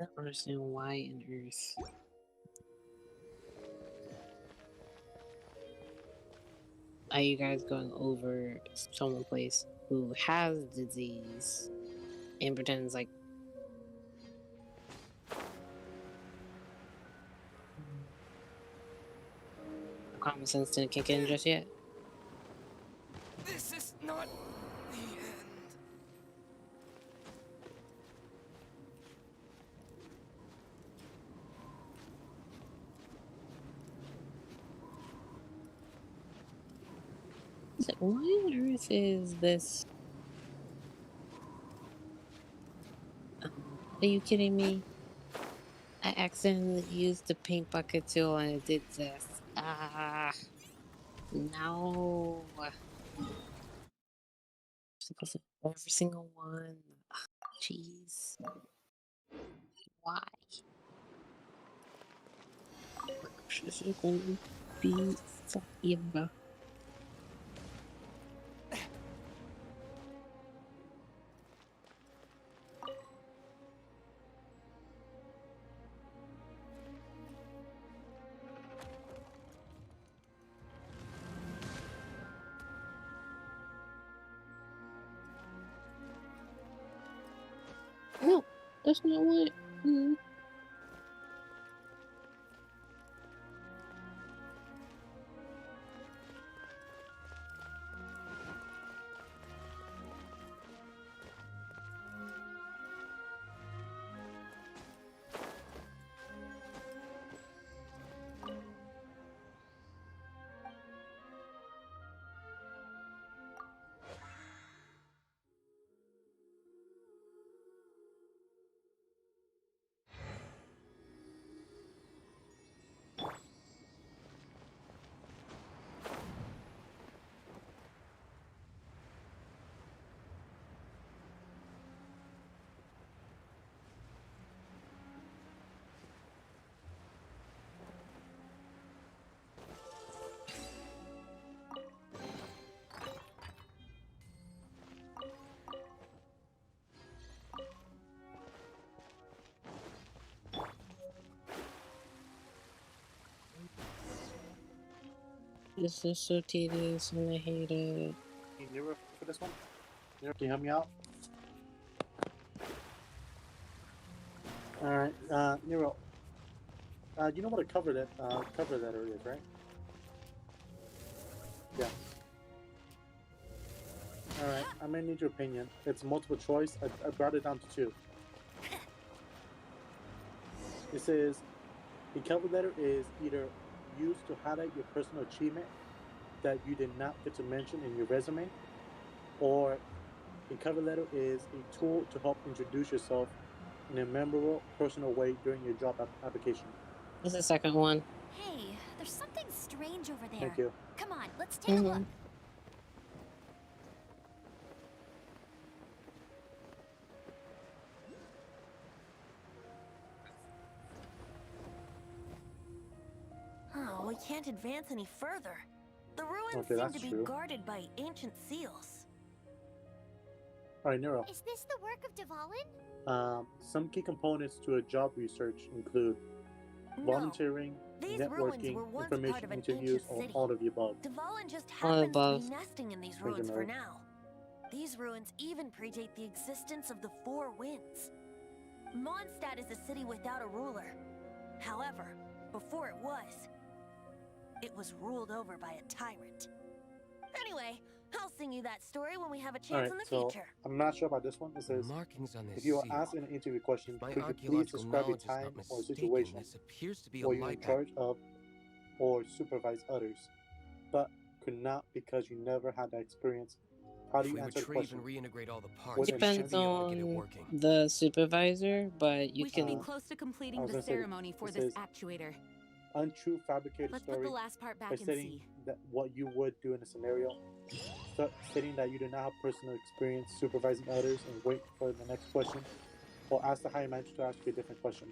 I don't understand why in Earth. Are you guys going over someone place who has disease and pretends like common sense didn't kick in just yet? This is not the end. So what on earth is this? Are you kidding me? I accidentally used the paint bucket tool and it did this. Ah, no. Supposed to every single one. Jeez. Why? This is going to be forever. No, that's not what. Mm. This is so tedious and I hate it. Nero for this one? Nero, can you help me out? Alright, Nero. You know what a cover letter is, right? Yeah. Alright, I'm gonna need your opinion. It's multiple choice. I brought it down to 2. It says the cover letter is either used to highlight your personal achievement that you did not get to mention in your resume, or a cover letter is a tool to help introduce yourself in a memorable, personal way during your job application. What's the second one? Hey, there's something strange over there. Thank you. Come on, let's take a look. Oh, we can't advance any further. The ruins Okay, seem that's to be true. guarded by ancient seals. Alright, Nero. Is this the work of Dvalin? Some key components to a job research include volunteering, These ruins networking, were once part information of an interviews, ancient or city. all of the above. Dvalin just All happens to above. be nesting in these Thank you, ruins for Mary. now. These ruins even predate the existence of the Four Winds. Mondstadt is a city without a ruler. However, before it was ruled over by a tyrant. Anyway, I'll sing you that story when we have a chance Alright, in the so future. I'm not sure about this one. It says, Markings on this if you are seal. asked in an interview question, My could you please archaeological describe a knowledge is time not or mistaken. situation This appears to be a where you're in light charge of or supervise others, but could not because you never had that experience? How do If you we answer the retrieve question? and reintegrate all the parts, With we should Depends be able to get it on working. the supervisor, but you We should be can. close to I completing was the gonna say, ceremony for it this says actuator. untrue fabricated Let's put story the last part by back and stating see. that what you would do in a scenario, stating that you do not have personal experience supervising others, and wait for the next question, or ask the higher manager to ask you a different question.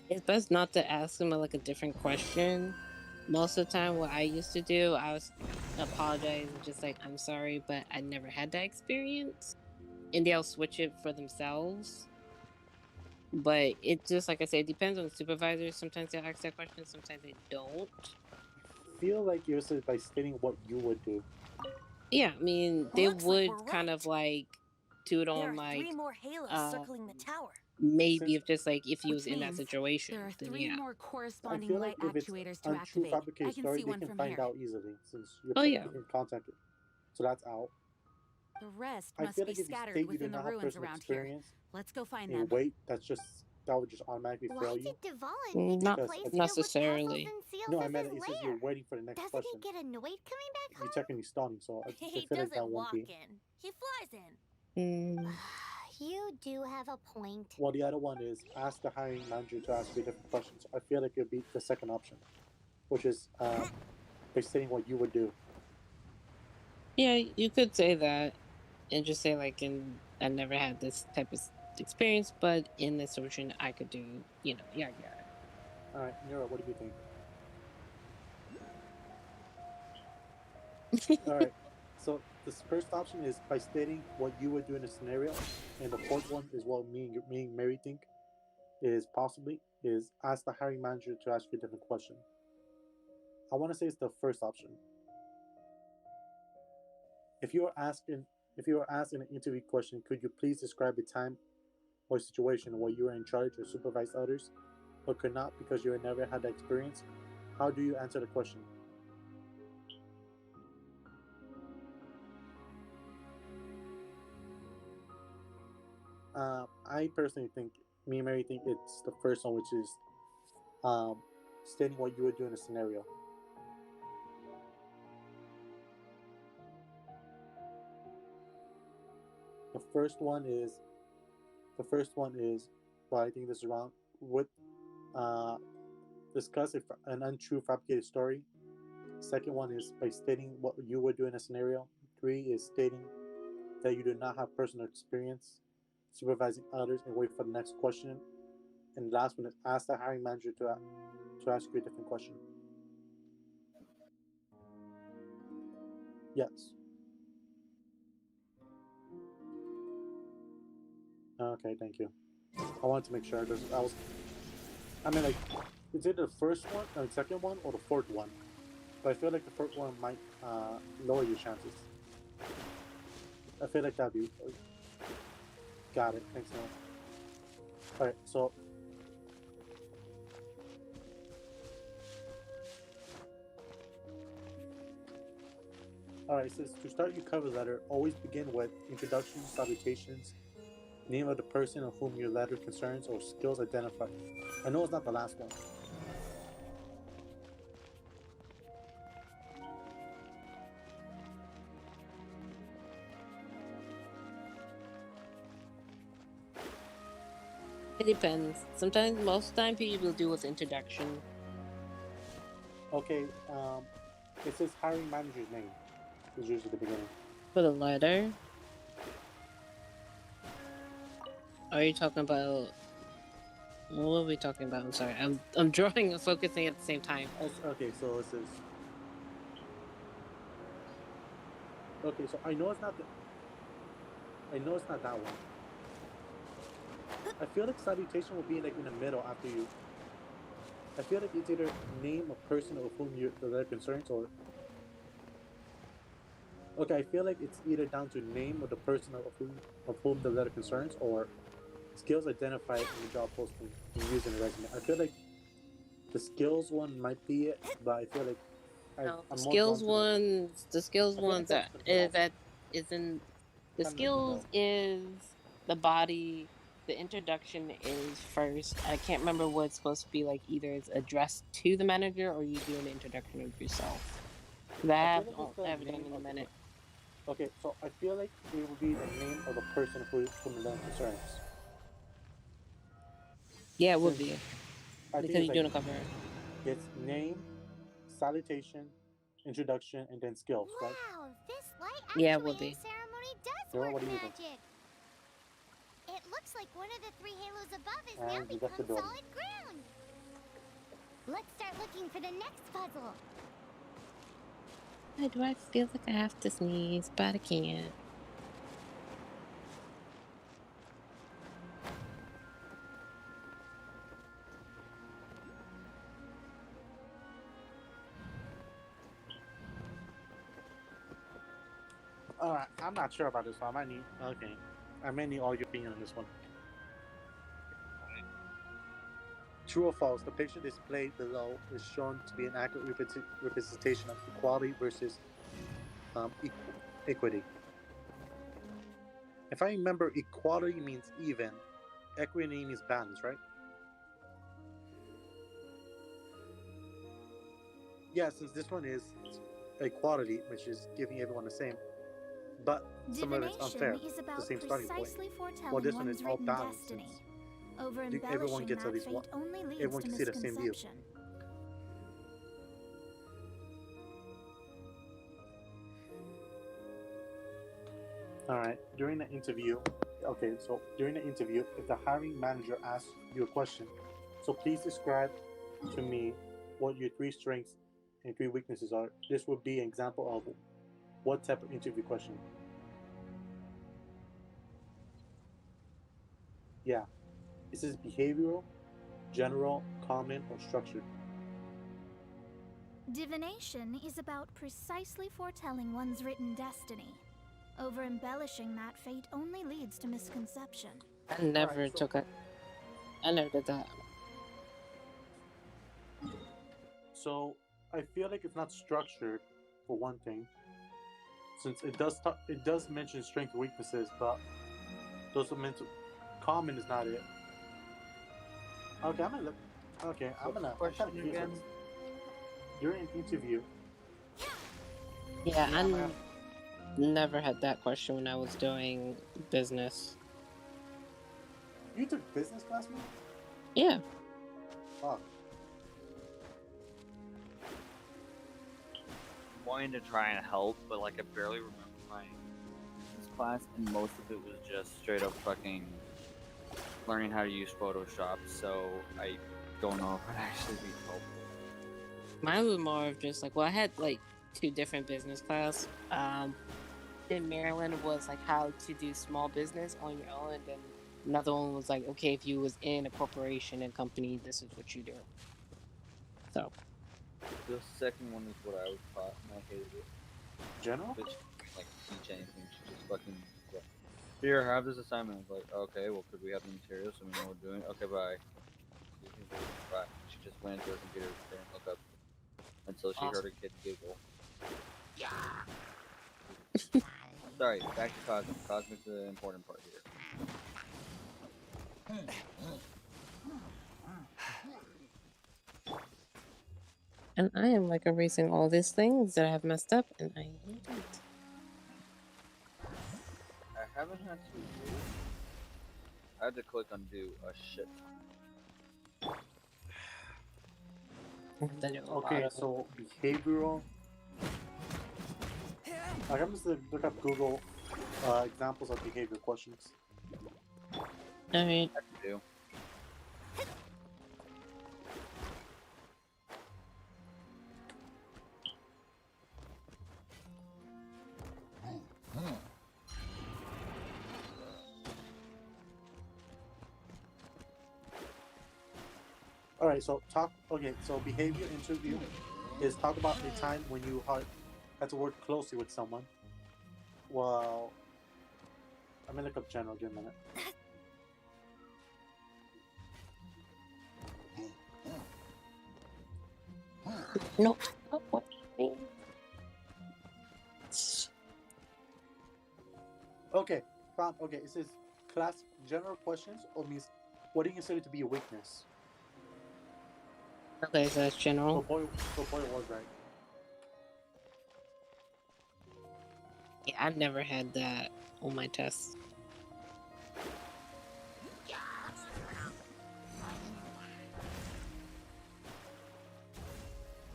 It's best not to ask them like a different question. Most of the time, what I used to do, I was apologize and just like, I'm sorry, but I never had that experience. And they'll switch it for themselves. But it just, like I said, it depends on the supervisor. Sometimes they'll ask that question, sometimes they don't. I feel like you said by stating what you would do. Yeah, I mean, they Looks like would we're kind of right. like toot There on are like, 3 more halos um, circling the tower. maybe Since if just like if he was Which in that means situation, there are then 3 yeah. more I corresponding feel like light if it's actuators to untrue activate. I fabricated can story, see they one can from find here. out easily since Oh yeah. you can contact it. So that's out. The rest I must feel be like if you scattered state you do within the not have ruins personal around here. experience Let's go find and them. wait, that's just that would just automatically Why fail you. did Devalin make Not a Because place if, filled with puzzles necessarily. and seals no, I as meant his it says you're lair? waiting for the next Doesn't question. he get annoyed coming back You're home? technically stalling, so I He feel like that doesn't won't walk be. in. He flies in. Mm, You do have a point. Well, the other one is ask the hiring manager to ask you different questions. I feel like it would be the second option, which is by stating what you would do. yeah, you could say that and just say like, I never had this type of experience, but in this situation, I could do, yada yada. All right, Nira, what do you think? All right. So this first option is by stating what you would do in a scenario, and the fourth one is what me and Mary think is possibly is ask the hiring manager to ask you a different question. I want to say it's the first option. If you are asking, if you are asked in an interview question, could you please describe a time or situation where you were in charge or supervised others, but could not because you had never had that experience? How do you answer the question? I personally think, me and Mary think it's the first one, which is stating what you would do in a scenario. The first one is, well, I think this is wrong. Would uh, discuss an untrue fabricated story. Second one is by stating what you would do in a scenario. Three is stating that you do not have personal experience supervising others and wait for the next question. And the last one is ask the hiring manager to ask you a different question. Yes. Okay, thank you. I wanted to make sure because I mean, like, it's either the first one, or the second one, or the fourth one. But I feel like the fourth one might lower your chances. I feel like that'd be. Got it. Thanks, man. All right, so. All right, it says to start your cover letter, always begin with introductions, salutations, name of the person of whom your letter concerns, or skills identified. I know it's not the last one. It depends. Sometimes, most of the time, people do with introduction. Okay, it says hiring manager's name is usually the beginning. For the letter, are you talking about? What are we talking about? I'm sorry. I'm drawing and focusing at the same time. Okay, so it says. Okay, so I know it's not that one. I feel like salutation will be like in the middle after you. I feel like it's either name a person of whom the letter concerns, or okay, I feel like it's either down to name of the person of whom the letter concerns, or skills identified in the job posting and used in the resume. I feel like the skills one might be it, but I feel like No, I'm more drawn to the skills I feel like ones that's that the middle, is in the kind of like the skills middle. is the body. The introduction is first. I can't remember what it's supposed to be like. Either it's addressed to the manager or you do an introduction of yourself. I feel like it's the I haven't done name in a of minute. okay, so I feel like it would be the name of the person whom the letter concerns. Yeah, it would Since be I think because it's you're like doing a cover. it's name, salutation, introduction, and then skills, right? Wow, this light Yeah, it would actuating be. ceremony does Nora, work what do you think? magic. It looks like one of the three halos above has now And you left the become building. solid ground. Let's start looking for the next puzzle. Why do I feel like I have to sneeze, but I can't? Alright, I'm not sure about this one. I may need all your opinion on this one. True or false? The picture displayed below is shown to be an accurate representation of equality versus equity. If I remember, equality means even, equity means balance, right? yeah, since this one is equality, which is giving everyone the same, but some of it's Divination unfair. is The about same starting point. precisely foretelling While this one one's is all written balanced, destiny. since Over everyone embellishing gets at that least fate one. only leads Everyone to can see the same view. misconception. All right. During the interview, okay. So during the interview, if the hiring manager asks you a question, so please describe to me what your 3 strengths and 3 weaknesses are. This would be an example of what type of interview question. Yeah. Is this behavioral, general, common, or structured? Divination is about precisely foretelling one's written destiny. Over embellishing that fate only leads to misconception. I never took it. I never did that. So I feel like it's not structured for one thing, since it does mention strength and weaknesses, but those are meant to. Common is not it. Okay, I'm gonna look. Okay, I'm kind of confused. During an interview. Yeah, I never had that question when I was doing business. You took business class, man? Yeah. Fuck. I'm wanting to try and help, but like I barely remember my business class, and most of it was just straight up fucking learning how to use Photoshop. So I don't know if it'd actually be helpful. Mine was more of just like, well, I had like 2 different business class. In Maryland was like how to do small business on your own, and then another one was like, okay, if you was in a corporation and company, this is what you do. So the second one is what I was taught, and I hated it. General? Bitch, like teach anything. She just fucking like, here, have this assignment. I was like, okay, well, could we have the materials so we know what we're doing? Okay, bye. Bye. She just went into her computer and looked up until she heard a kid giggle. Sorry, back to Cosmic. Cosmic's the important part here. and I am like erasing all these things that I have messed up, and I hate it. I haven't had to do. I had to click undo a shit ton. Okay, so behavioral. I'm just gonna look up Google examples of behavior questions. Alright. I can do. All right, so talk. Okay, so behavior interview is talk about a time when you had to work closely with someone. Well, I'm gonna look up general. Give me a minute. No. What? Okay, okay. It says class general questions, or means what do you consider to be a weakness? Okay, so that's general. So boy was right. Yeah, I never had that on my test.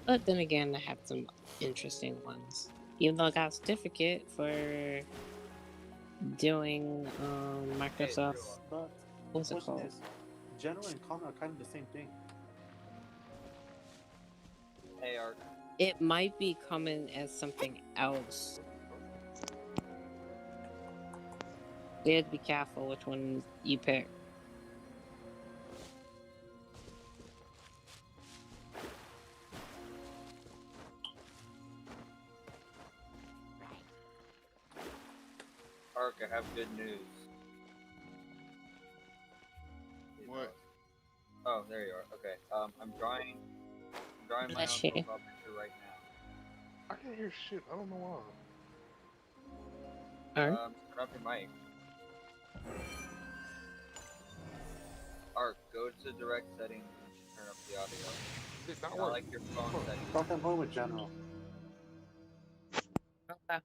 But then again, I have some interesting ones. Even though I got a certificate for doing Microsoft. But What's the it question called? is, general and common are kind of the same thing. Hey, Art. It might be coming as something else. You have to be careful which one you pick. Ark, I have good news. What? Oh, there you are. Okay. I'm drawing my own Bless you. profile picture right now. I can't hear shit. I don't know why. Alright. Turn up your mic. Ark, go to direct settings and turn up the audio. Did not Not work. like your phone Huh. settings. Talk them home with General. Okay.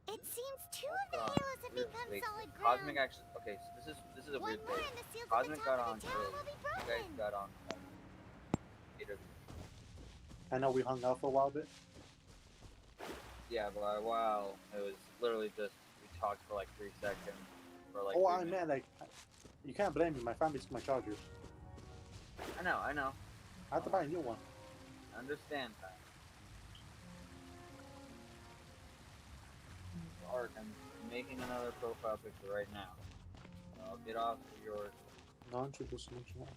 It seems two of the Hold on. halos have Weird become space. solid Cosmic ground. actually. Okay, so this is a One weird more thing. and the seals at the Cosmic top got of on the tower early. will be You guys broken. got on later. I know we hung out for a while bit. Yeah, but wow, it was literally just we talked for like 3 seconds for like. Oh, 3 I minutes. meant like, you can't blame me. My family took my chargers. I know. I have to buy a new one. I understand that. Ark, I'm making another profile picture right now. I'll get off of yours. Non-traditional job.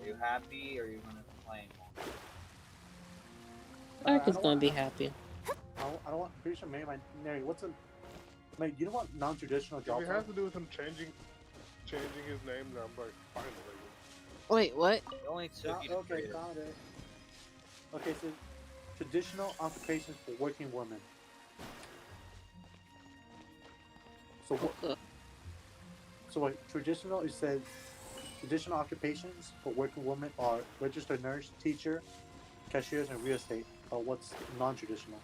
Are you happy or are you gonna complain more? Ark I is don't gonna want. be happy. I don't want. I'm pretty sure Mary. What's a? Mate, you know what non-traditional If jobs it are? has to do with him changing his name, then I'm like, finally. Wait, what? It only took you to Okay, create got it. Okay, so traditional occupations for working women. So what? So wait, traditional. It says traditional occupations for working women are registered nurse, teacher, cashiers, and real estate. Or what's non-traditional?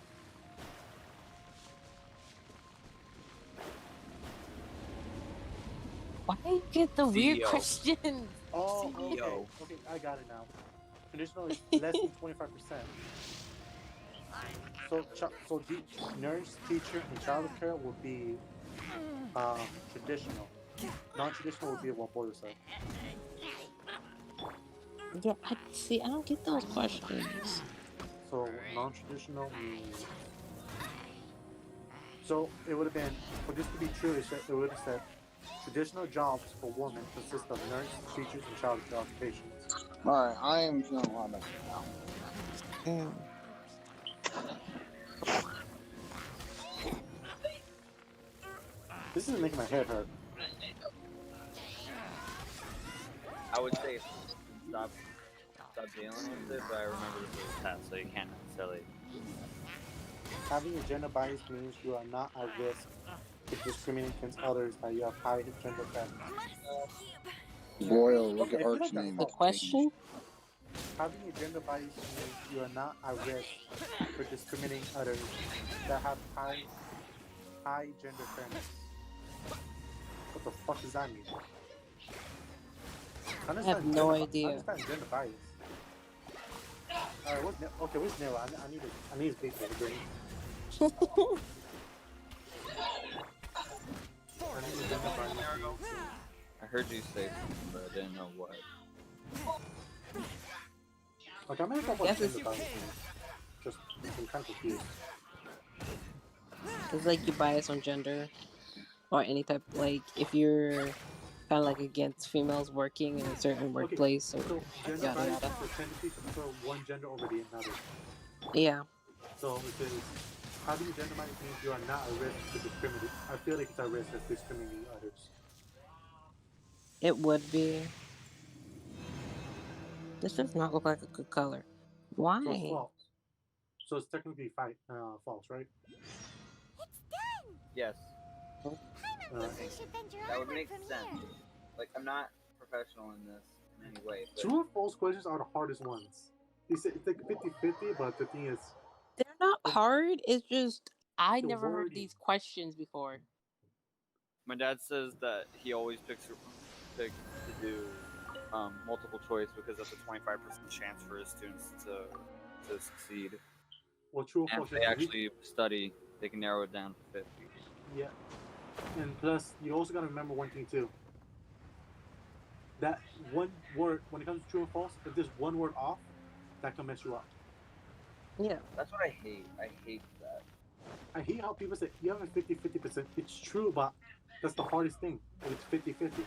Why you get the weird CEO. questions? Oh, okay, CEO. okay, I got it now. Traditional is less than 25%. So nurse, teacher, and childcare would be traditional. Non-traditional would be what Boyle said. Yeah, I see. I don't get those questions. So non-traditional means. So it would have been, for this to be true, it would have said traditional jobs for women consist of nurse, teachers, and childcare occupations. Alright, I am feeling a lot better now. This is making my head hurt. I would say stop dealing with it, but I remember this was a test, so you can't necessarily. Having a gender bias means you are not at risk to discriminate against others that you have high gender preference. Boyle, look Okay, at I feel Ark's like that's name. The false. question? Having a gender bias means you are not at risk for discriminating others that have high gender fairness. What the fuck does that mean? I understand no I idea. understand gender bias. Alright, where's Nero? I need his people to bring. I need his gender bias. I heard you say something, but I didn't know what. Okay, I'm gonna go Yes, watch gender bias. Just, I'm kind of confused. It's like you bias on gender or any type. Like if you're kind of like against females working in a certain workplace or So gender yada bias yada. is the tendency to prefer one gender over the another. Yeah. So it says having a gender bias means you are not at risk to discriminate. I feel like it's at risk of discriminating others. It would be. This does not look like a good color. Why? So it's false. So it's technically false, right? It's done! Yes, Paimon thinks we should venture that would onward make from sense. here. Like, I'm not professional in this in any way, but True or false questions are the hardest ones. It's like 50-50, but the thing is, They're not hard. It's just I the never heard wording. these questions before. my dad says that he always picks to do multiple choice because that's a 25% chance for his students to succeed. Well, true or And false. if they actually study, they can narrow it down to 50. Yeah. And plus, you also got to remember one thing too. That one word, when it comes to true and false, if there's one word off, that can mess you up. Yeah. That's what I hate. I hate that. I hate how people say you have a 50-50%. It's true, but that's the hardest thing. If it's 50-50.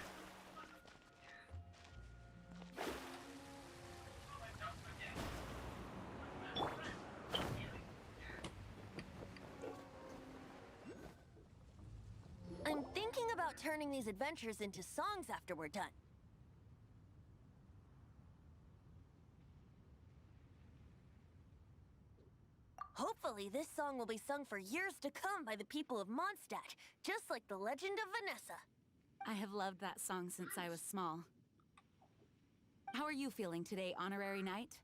I'm thinking about turning these adventures into songs after we're done. Hopefully, this song will be sung for years to come by the people of Mondstadt, just like the legend of Vanessa. I have loved that song since I was small. How are you feeling today, Honorary Knight?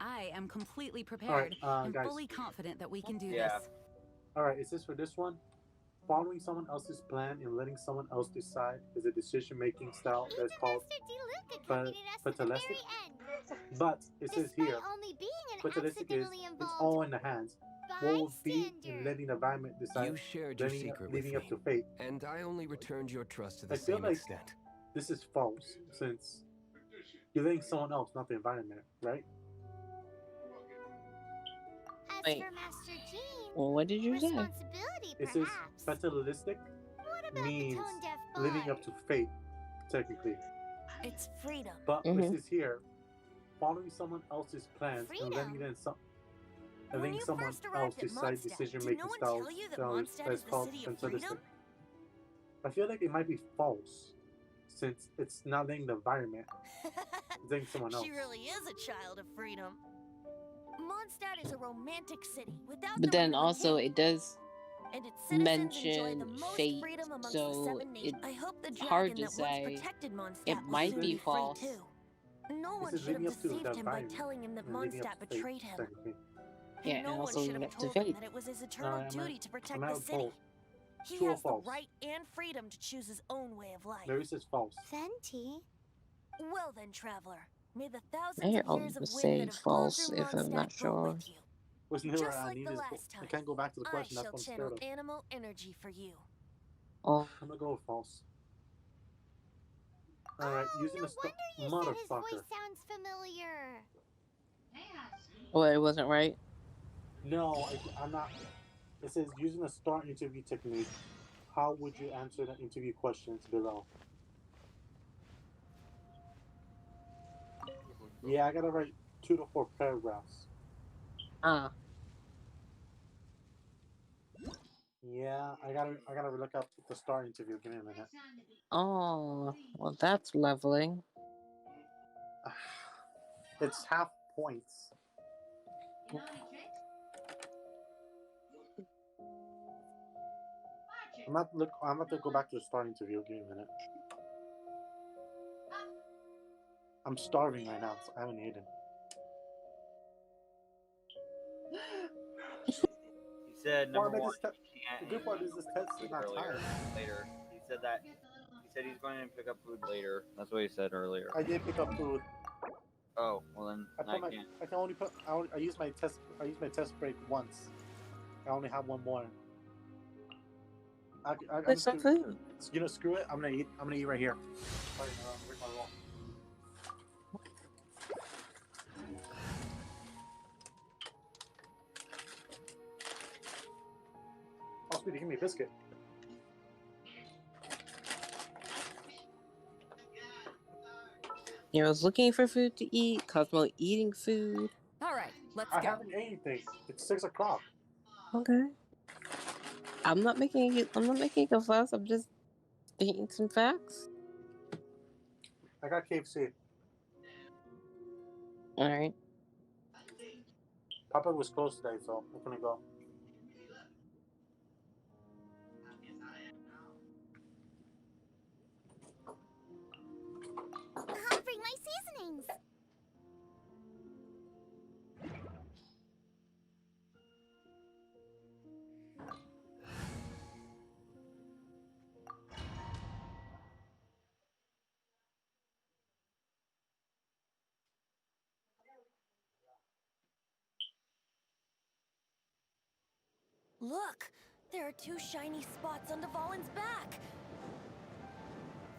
I am completely All prepared right, and guys. fully confident that we can do Yeah. this. All right, is this for this one? Following someone else's plan and letting someone else decide is a decision-making style that's Even called Master D. Luke accompanied us to the fatalistic. very end. But it says Despite here, only being an fatalistic is accidentally it's involved all in the hands. What would be in bystander. letting the environment decide, You shared your secret with leaving up me, to fate? and I only returned your trust to the I feel same like extent. this is false, since you're letting someone else, not the environment, right? As Wait, for Master Jean, well, what did you say? responsibility It says perhaps. fatalistic What about means the tone-deaf boy? living up to fate, technically. It's freedom. But Mhm. this is here, following someone else's plans and letting Freedom? When you someone first else arrived at decide Mondstadt, did decision-making no one styles tell you that that Mondstadt is is the called city of fatalistic. freedom? I feel like it might be false, since it's not letting the environment, it's letting someone else. She really is a child of freedom. Mondstadt is a romantic city without But the then Regal also King, it does and its citizens enjoy the mention most fate, freedom amongst the so seven nations. I hope the hard dragon to that once say. protected Mondstadt It will might soon be be free false. too. No This one is should have leading up to the deceived him by environment telling him that and leading up Mondstadt to fate, betrayed him. technically. Yeah, And and no one also should leading have up to told him fate. that it was his eternal I'm duty at- to I'm protect at the a city. vote. He True or has the false? right and freedom to choose his own way of life. Mary says false. Fenty? Well then, traveler, may the thousands Maybe of I'll years of just wind that say have blown false through if I'm not Mondstadt go sure. with you. What's new? Just I like need the is last I time, can't go back to the I question. That's shall what I'm channel scared of. animal energy for you. Oh, I'm gonna go with false. All right, using no the wonder you said his motherfucker. voice sounds familiar. well, it wasn't right. No, I'm not. It says using a star interview technique. How would you answer the interview questions below? Yeah, I gotta write 2 to 4 paragraphs. Ah, Yeah, I gotta look up the star interview. Give me a minute. oh, well, that's lovely. It's half points. I'm about to go back to the star interview. Give me a minute. I'm starving right now, so I haven't eaten. He said Well, number I mean, one, the good part is this test is not earlier, timed. later. He said he's going to pick up food later. That's what he said earlier. I did pick up food. Oh, well then I can't. I can only put. I use my test. I use my test break once. I only have one more. I'm There's some food. You know, screw it. I'm gonna eat. I'm gonna eat right here. Sorry, where's my roll? Oh, sweetie, give me a biscuit. I was looking for food to eat. Cosmo eating food. All right, let's I go. haven't eaten anything. It's 6 o'clock. Okay. I'm not making a fuss. I'm just stating some facts. I got KFC. All right. Papa was closed today, so I'm gonna go. I'll bring my seasonings. Look, there are two shiny spots on Dvalin's back.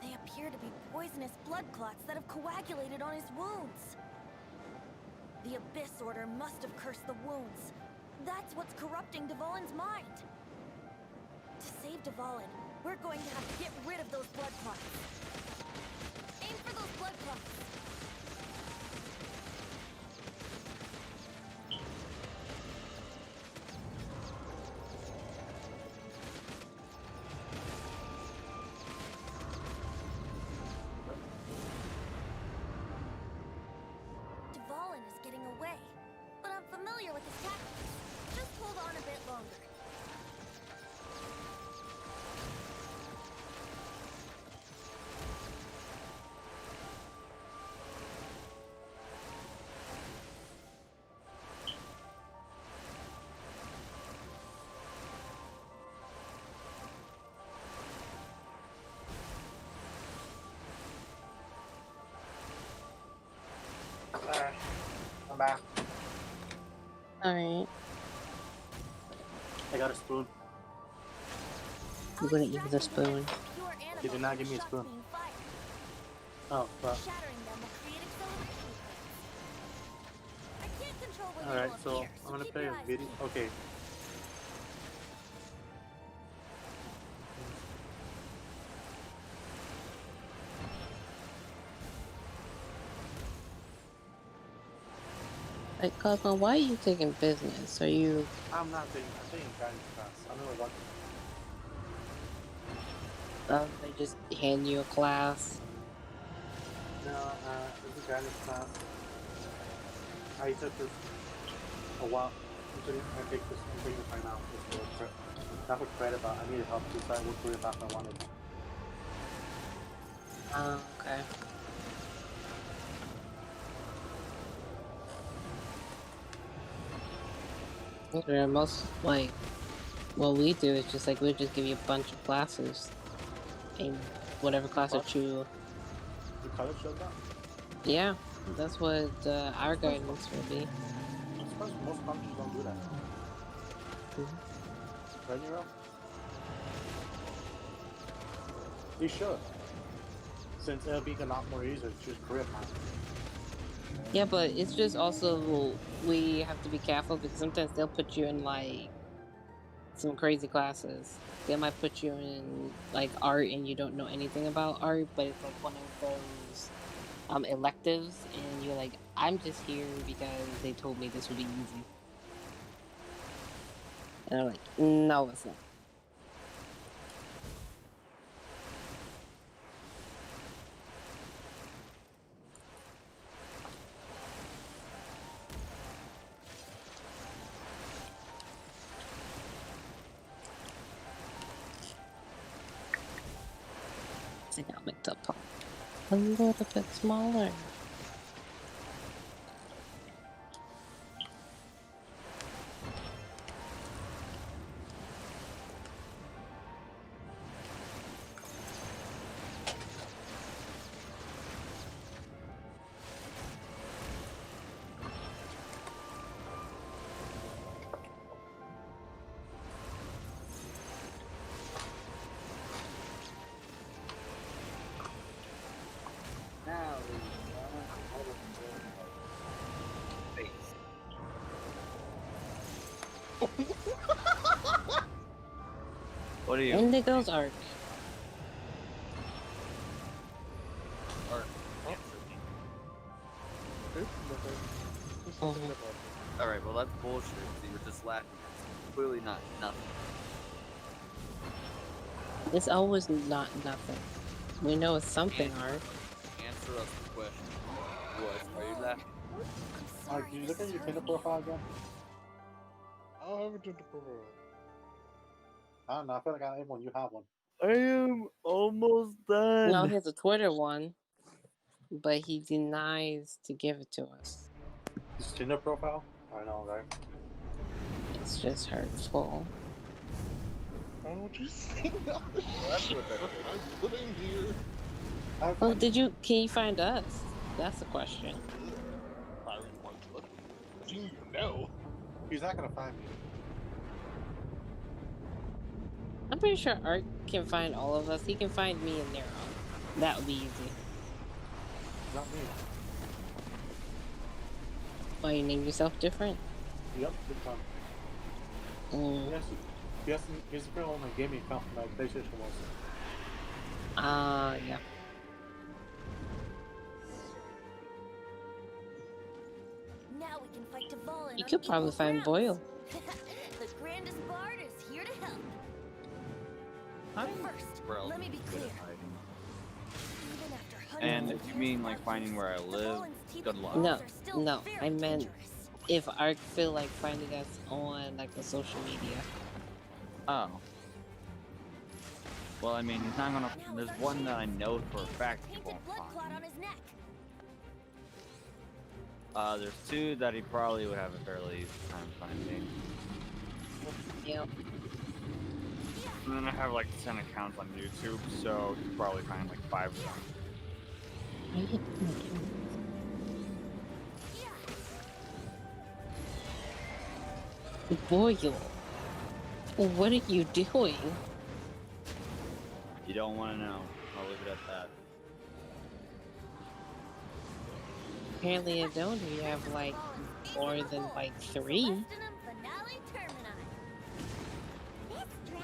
They appear to be poisonous blood clots that have coagulated on his wounds. The Abyss Order must have cursed the wounds. That's what's corrupting Dvalin's mind. To save Dvalin, we're going to have to get rid of those blood clots. Aim for those blood clots. Dvalin is getting away, but I'm familiar with his tactics. Just hold on a bit longer. I'm back. Alright. I got a spoon. I'm gonna use a spoon. He did not give me a spoon. Oh, well. Alright, so I'm gonna play a video. Okay. Like, Cosmo, why are you taking business? Are you... I'm taking guidance class. I don't know what. They just hand you a class? No, it's a guidance class. I took this a while. Usually I take this, I'm taking this right now. Just for, not for credit, but I needed help to decide what career path I wanted. Oh, okay. Yeah, most, like, what we do is just, like, we'll just give you a bunch of classes. And whatever class that you... The college does that? Yeah, that's what our guidance will be. I'm surprised most colleges don't do that. Right, Nero? They should. Since it'll be a lot more easier to choose career path. Yeah, but it's just also, we have to be careful because sometimes they'll put you in, like, some crazy classes. They might put you in, like, art and you don't know anything about art, but it's, like, one of those electives, and you're like, I'm just here because they told me this would be easy. And I'm like, no, it's not. I think I'll make the pot a little bit smaller. What are you? Indigo's arc. Arc. Mhm. Alright, well that's bullshit. So you're just laughing. It's clearly not nothing. It's always not nothing. We know it's something, Art. Answer us the question. What are you laughing? Alright, can you look at your Tinder profile again? I don't have a Tinder profile. I don't know, I feel like I have one, you have one. I am almost done. No, he has a Twitter one, but he denies to give it to us. His Tinder profile? I know, right? It's just hurtful. I don't know what you're saying. That's what I'm putting here. Well, can you find us? That's the question. I really want to look. You know. He's not gonna find me. I'm pretty sure Art can find all of us. He can find me and Nero. That would be easy. Not me. Why, you name yourself different? Yep, big time. He's a friend on my gaming account from my PlayStation was. Yeah. Now we can fight Duvall You could probably find Boyle. The grandest bard is here to help. I'm First, let me be clear. And if you mean like finding where I live, good luck. No, I meant if Art feel like finding us on like the social media. Oh. Well, I mean, he's not gonna. There's one that I know for a fact he won't find. There's two that he probably would have a fairly easy time finding. Yep. And then I have like 10 accounts on YouTube, so you probably find like 5 of them. Boyle, what are you doing? You don't want to know. I'll leave it at that. Apparently I don't. You have like more than like 3.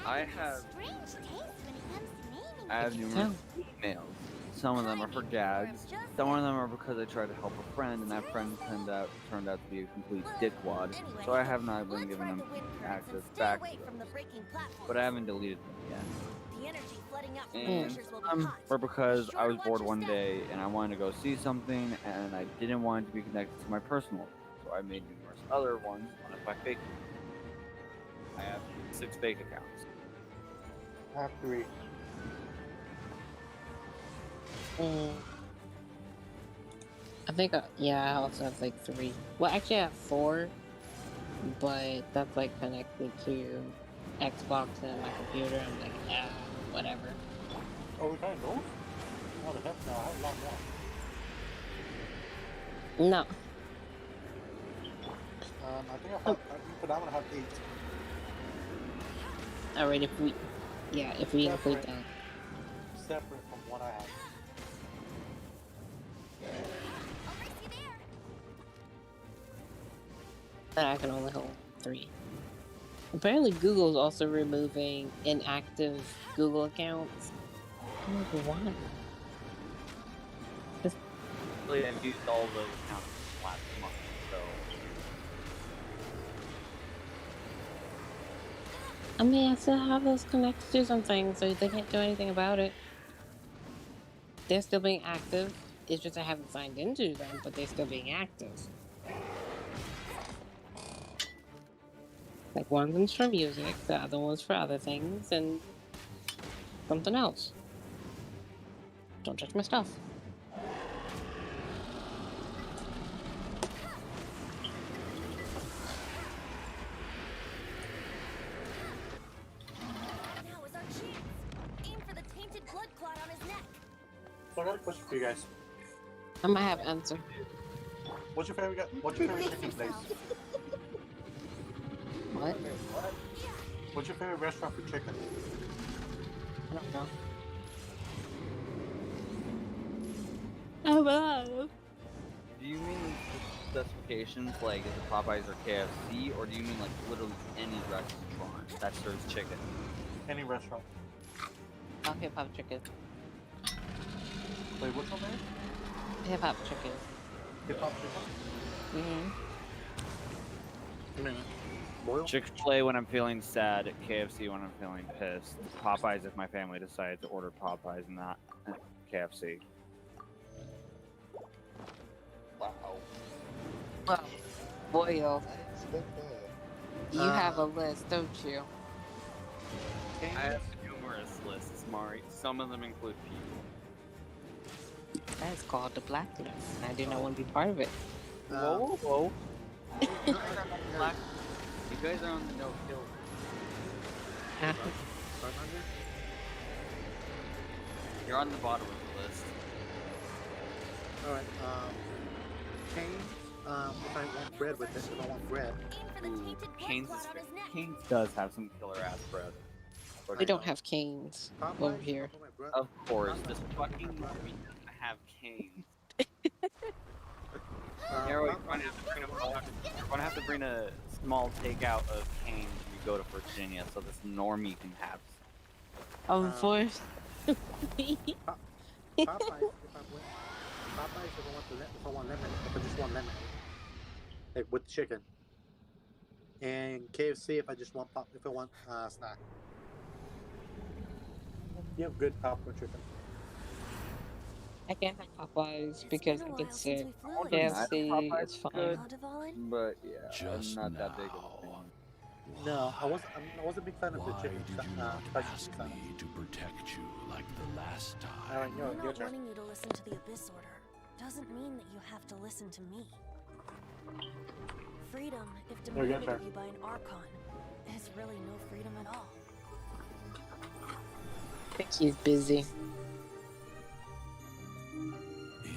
I have Strange taste when it comes to naming. I have can numerous emails. Some of them are for gags. Some of them are because I tried to help a friend, and that friend turned out to be a complete dickwad. So I have not been giving them access back to them. But I haven't deleted them yet. The energy flooding out from the And fissures will be some hot. were because Be sure I to was watch bored your one step. day and I wanted to go see something, and I didn't want it to be connected to my personal. So I made numerous other ones on my fake. I have 6 fake accounts. I have 3. I think, yeah, I also have like 3. Well, actually, I have 4, but that's like connected to Xbox and my computer. I'm like, yeah, whatever. Oh, we're trying those? Oh, the heck no, I have a lot more. No. I think I think I have 8. Alright, if we include Separate. that. Separate from what I have. Then I can only hold 3. Apparently, Google's also removing inactive Google accounts. I'm like, why? Really, I've used all those accounts last month, so I mean, I still have those connected to something, so they can't do anything about it. They're still being active. It's just I haven't signed into them, but they're still being active. Like, one of them's for music, the other one's for other things, and something else. Don't touch my stuff. Now is our chance. Aim for the tainted blood clot on his neck. So I got a question for you guys. I might have answer. What's your favorite chicken place? What? What's your favorite restaurant for chicken? I don't know. Oh, wow. do you mean specifications like is it Popeyes or KFC, or do you mean like literally any restaurant that serves chicken? Any restaurant. Oh, hip hop chicken. Wait, what's on there? Hip hop chicken. Hip hop chicken? Mm-hmm. Wait a minute. Boil? Chick-fil-A when I'm feeling sad, KFC when I'm feeling pissed, Popeyes if my family decides to order Popeyes and not KFC. Wow. Well, Boyle, I didn't expect that. you have a list, don't you? I have numerous lists, Mari. Some of them include people. That is called the blacklist, and I do not want to be part of it. Whoa, whoa. You guys are on the no-kill. 500? You're on the bottom of the list. Alright, Cane's, if I want bread with it, if I want bread. Ooh, Cane's does have some killer-ass bread. We don't have canes over here. Of course, this fucking movie doesn't have Cane's. You're gonna have to bring a small takeout of Cane's when you go to Virginia, so this normie can have some. Of course. Popeyes, if I want lemon, if I just want lemon, like with chicken, and KFC if I just want if I want snack. You have good popcorn chicken. I can't have Popeyes because I get sick. Yeah, KFC is fine. good, but yeah, I'm not that big of a fan. No, I was a big fan of the chicken. Ask me to protect you like the last time. Alright, Me your not turn. wanting you to listen to the Abyss Order doesn't mean that you have to listen to me. Freedom, if Your demanded turn. of you by an Archon, is really no freedom at all. I think he's busy.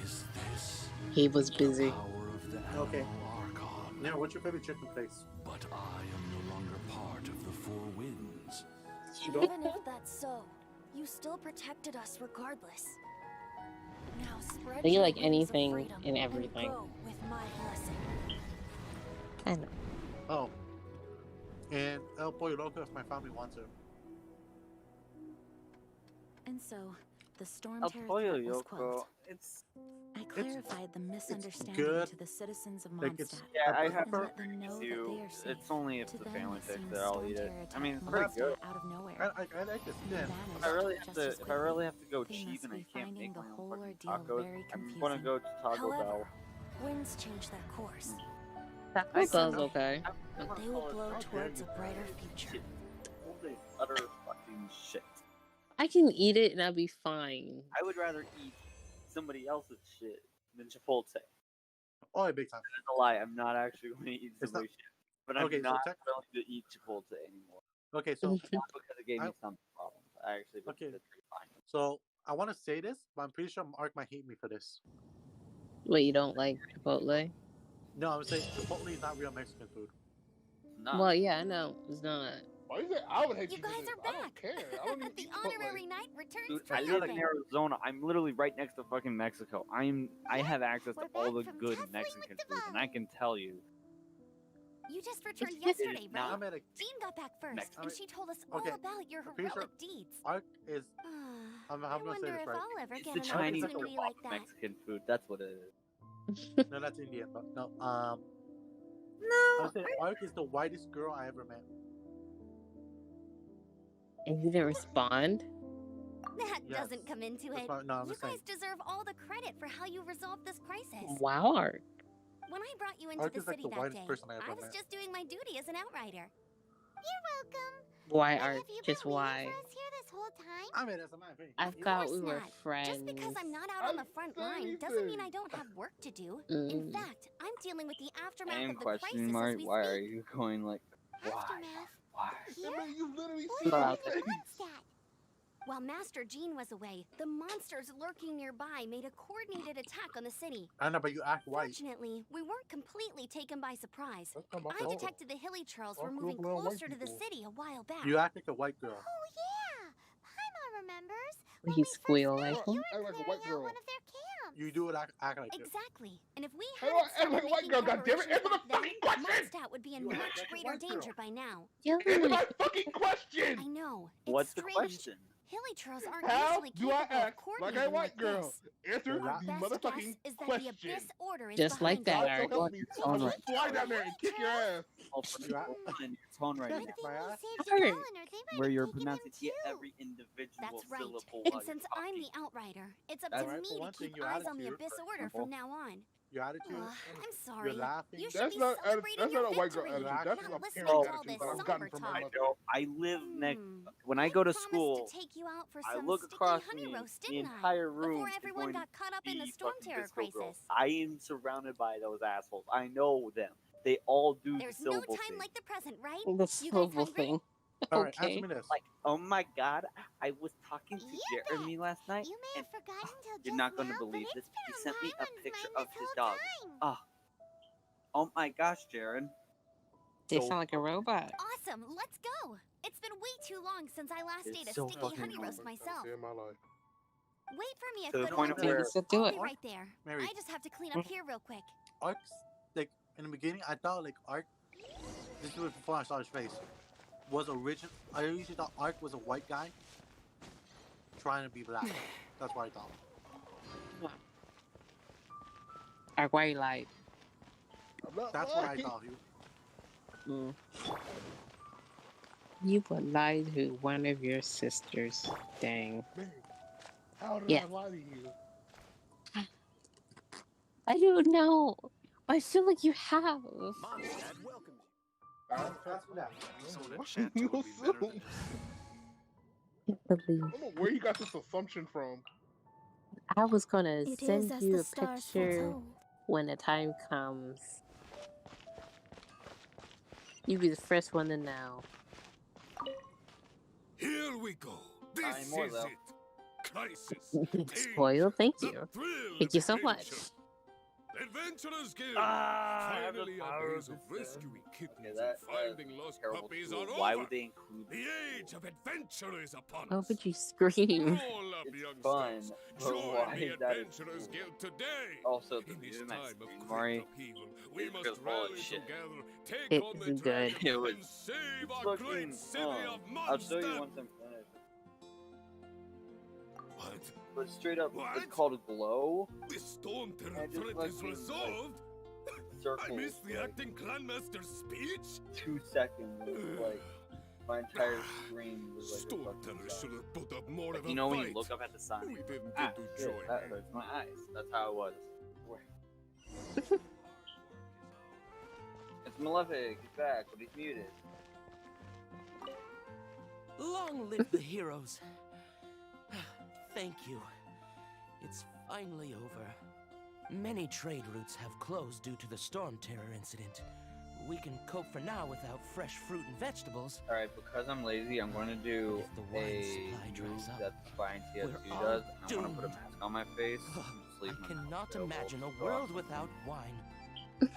Is this He was busy. power of the Okay. Archon? Nero, what's your favorite chicken place? But I am no longer part of the Four Winds. Even if that's so, you still protected us regardless. Now spread You your like wings of anything freedom and everything. go with my blessing. I know. Oh. And El Pollo Loco if my family wants it. And so, the storm El terror Pollo threat was quelled. Loco, it's I clarified the misunderstanding good. to the citizens of Like, it's- Mondstadt yeah, I I have and prefer- let them know that you. they are safe. It's only if To the them, family it takes seems it, I'll storm eat it. terror I mean, it's attacked pretty good. Mondstadt out of nowhere. I like the and skin. vanished If I really have just to, as if I quickly. really have to go They cheap must and I be can't finding make the my own whole fucking ordeal tacos, very I'm confusing. gonna go to Taco However, Bell. winds change their course. Taco I Bell's can- okay. I'm gonna They will call it blow how towards a dare you. brighter future. holy utter fucking shit. I can eat it and I'll be fine. I would rather eat somebody else's shit than Chipotle. Oh, big time. That's a lie. I'm not actually going to eat It's somebody's shit. But I'm Okay, so not tech- willing to eat Chipotle anymore. Okay, so Not because it gave me I- some problems. I actually think Okay. it's pretty fine. so I want to say this, but I'm pretty sure Mark might hate me for this. Wait, you don't like Chipotle? No, I'm saying Chipotle is not real Mexican food. No. Well, yeah, I know. It's not. Why is it? I would hate You you for guys this. are I don't back. care. I don't even The eat Chipotle. honorary knight returns Dude, I triumphant. live in Arizona. I'm literally right next to fucking Mexico. I have access to We're all the back from good tussling Mexican with food, and I can tell you, You just returned it yesterday, is right? not I'm at a Jean got back first, Mexican. and she told us Okay, all about your I'm pretty heroic sure- deeds. Ark is. I I'm gonna say wonder this if right. I'll ever It's get the an Chinese opportunity kebab like that. Mexican food. That's what it is. No, that's Indian, but no. I No. would say Ark is the whitest girl I ever met. And you didn't respond? That Yes. doesn't come into That's it. why- no, I'm You just saying. guys deserve all the credit for how you resolved this crisis. Wow, Art. When I brought you into Ark the is like city the that whitest day, person I ever I was met. just doing my duty as an outrider. You're welcome. Why, And Art? have you Just been waiting why? for us here this whole time? I mean, that's my opinion. I Of thought course we were not. friends. Just because I'm not out I on the didn't front say line doesn't mean I anything. don't have work to do. Mm. In fact, I'm dealing with the I aftermath am of the questioning, crisis Mark. as we Why speak. are you going like, why? Aftermath? Why? Here? I mean, you literally Or see Well, my okay. face. Mondstadt? While Master Jean was away, the monsters lurking nearby made a coordinated attack on the city. I know, but you act white. Fortunately, we weren't completely taken by surprise. That's not my I fault. detected the hilly trails were Uncle moving Blue and white closer to the people. city a while back. You act like a white girl. Oh yeah, Paimon remembers. Will When he we first squeal met, like you him? were Act like a clearing white out girl. one of their camps. You do it, act like it. Exactly. And if we How do hadn't I act started like a white making girl? God damn it! preparations Answer the back then, fucking question! Mondstadt would be in You act much like a greater white girl. danger by now. Yeah. Answer my fucking question! I know. It's What's the strange. question? Hilly trails aren't How usually do I capable of act like coordinating a white girl? this. Answer Our the Best motherfucking guess is that question. the Abyss Order is Just like behind that, it. God, so Art. help me. Tone I'm right. gonna fly down there and kick your ass. Oh, for You act- in your tone right Good now. thing My we ass? saved Art. Eleanor. They might Where have you're taken him pronouncing too. every individual That's right. syllable And while since you're I'm talking. the outrider, it's up That's to right. me For to one thing, keep your eyes on the attitude, Abyss for Order example. from now on. Your attitude. I'm sorry. You're laughing. You should That's be not celebrating that's your not a white girl victory, attitude. That's not a listening parent to all attitude this that I've somber gotten from my talk. I mother. know. I live next. Hmm. When I go to promised school, to take you out for I some look sticky across honey me. roast, The didn't I? entire room Before is everyone going got caught up in the be storm fucking terror disco girls. crisis. I am surrounded by those assholes. I know them. They all do There's the no syllable time thing. like the present, right? The You guys syllable hungry? thing. All right, Okay. answer me this. Like, oh my god, I was talking to You Jeremy last night, You may and have forgotten till you're just not gonna now, believe but this. it's been He on sent me a Paimon's picture mind of this his whole dog. time. Oh my gosh, Jaren. They So sound like a robot. Awesome, let's go. It's been way too long since I last It's ate a so sticky fucking honey long. roast myself. In my life. Wait for me a To the good point one. of where- Dude, so do I'll it. be right there. Mary. I just have to clean up here real quick. Ark's like in the beginning, I thought like Ark. This was before I saw his face. Was original. I usually thought Ark was a white guy trying to be black. That's what I thought. Or why you like? I'm not That's what I lying. thought. Mm. You would lie to one of your sisters. Dang. Man, how did Yeah. I lie to you? I don't know. I feel like you have. Mondstadt welcomes That's that. you. So that Why Shanto you would be better than assume? I believe. I don't know where you got this assumption from. I was gonna It send is as you the a stars picture foretold. when the time comes. You be the first one to know. Here we go. This is more, though. it. Crisis. Spoil, thank The you. thrill Thank you of so much. adventure. Adventurers Guild! I have the Finally, our power days of of the rescuing kittens Okay, and that's finding lost terrible puppies school. are Why over. would they include The age of adventure is upon How us. would you scream? Roll up, It's youngsters. fun, but Join why the is that a Adventurers school? Guild today. Also, the In this music in that time of screen, great Mari, upheaval, we is must because holy rally shit. together, take It on is the good. dragon, It was and save our fucking great city of I'll show you Mondstadt. once I'm finished. What? But straight up, What? it's called Glow. The storm terror I just threat is fucking, resolved. Circles, I missed the like, acting clanmaster's speech. 2 seconds, and it's like my entire screen was like a Storm fucking terror sun. should have put up more Like, of you a know when fight. you look up at the sun, We didn't ah, get to shit, join that her. hurts my eyes. That's how it was. It's Malefic. He's back, but he's muted. Long live the heroes. Thank you. It's finally over. Many trade routes have closed due to the storm terror incident. We can cope for now without fresh fruit and vegetables. Alright, because I'm lazy, I'm going to do If the wine a supply move dries up, that Spine TF2 we're all does. I'm going to put a doomed. mask on my face and just leave I my mouth cannot available imagine to a go world off. without wine.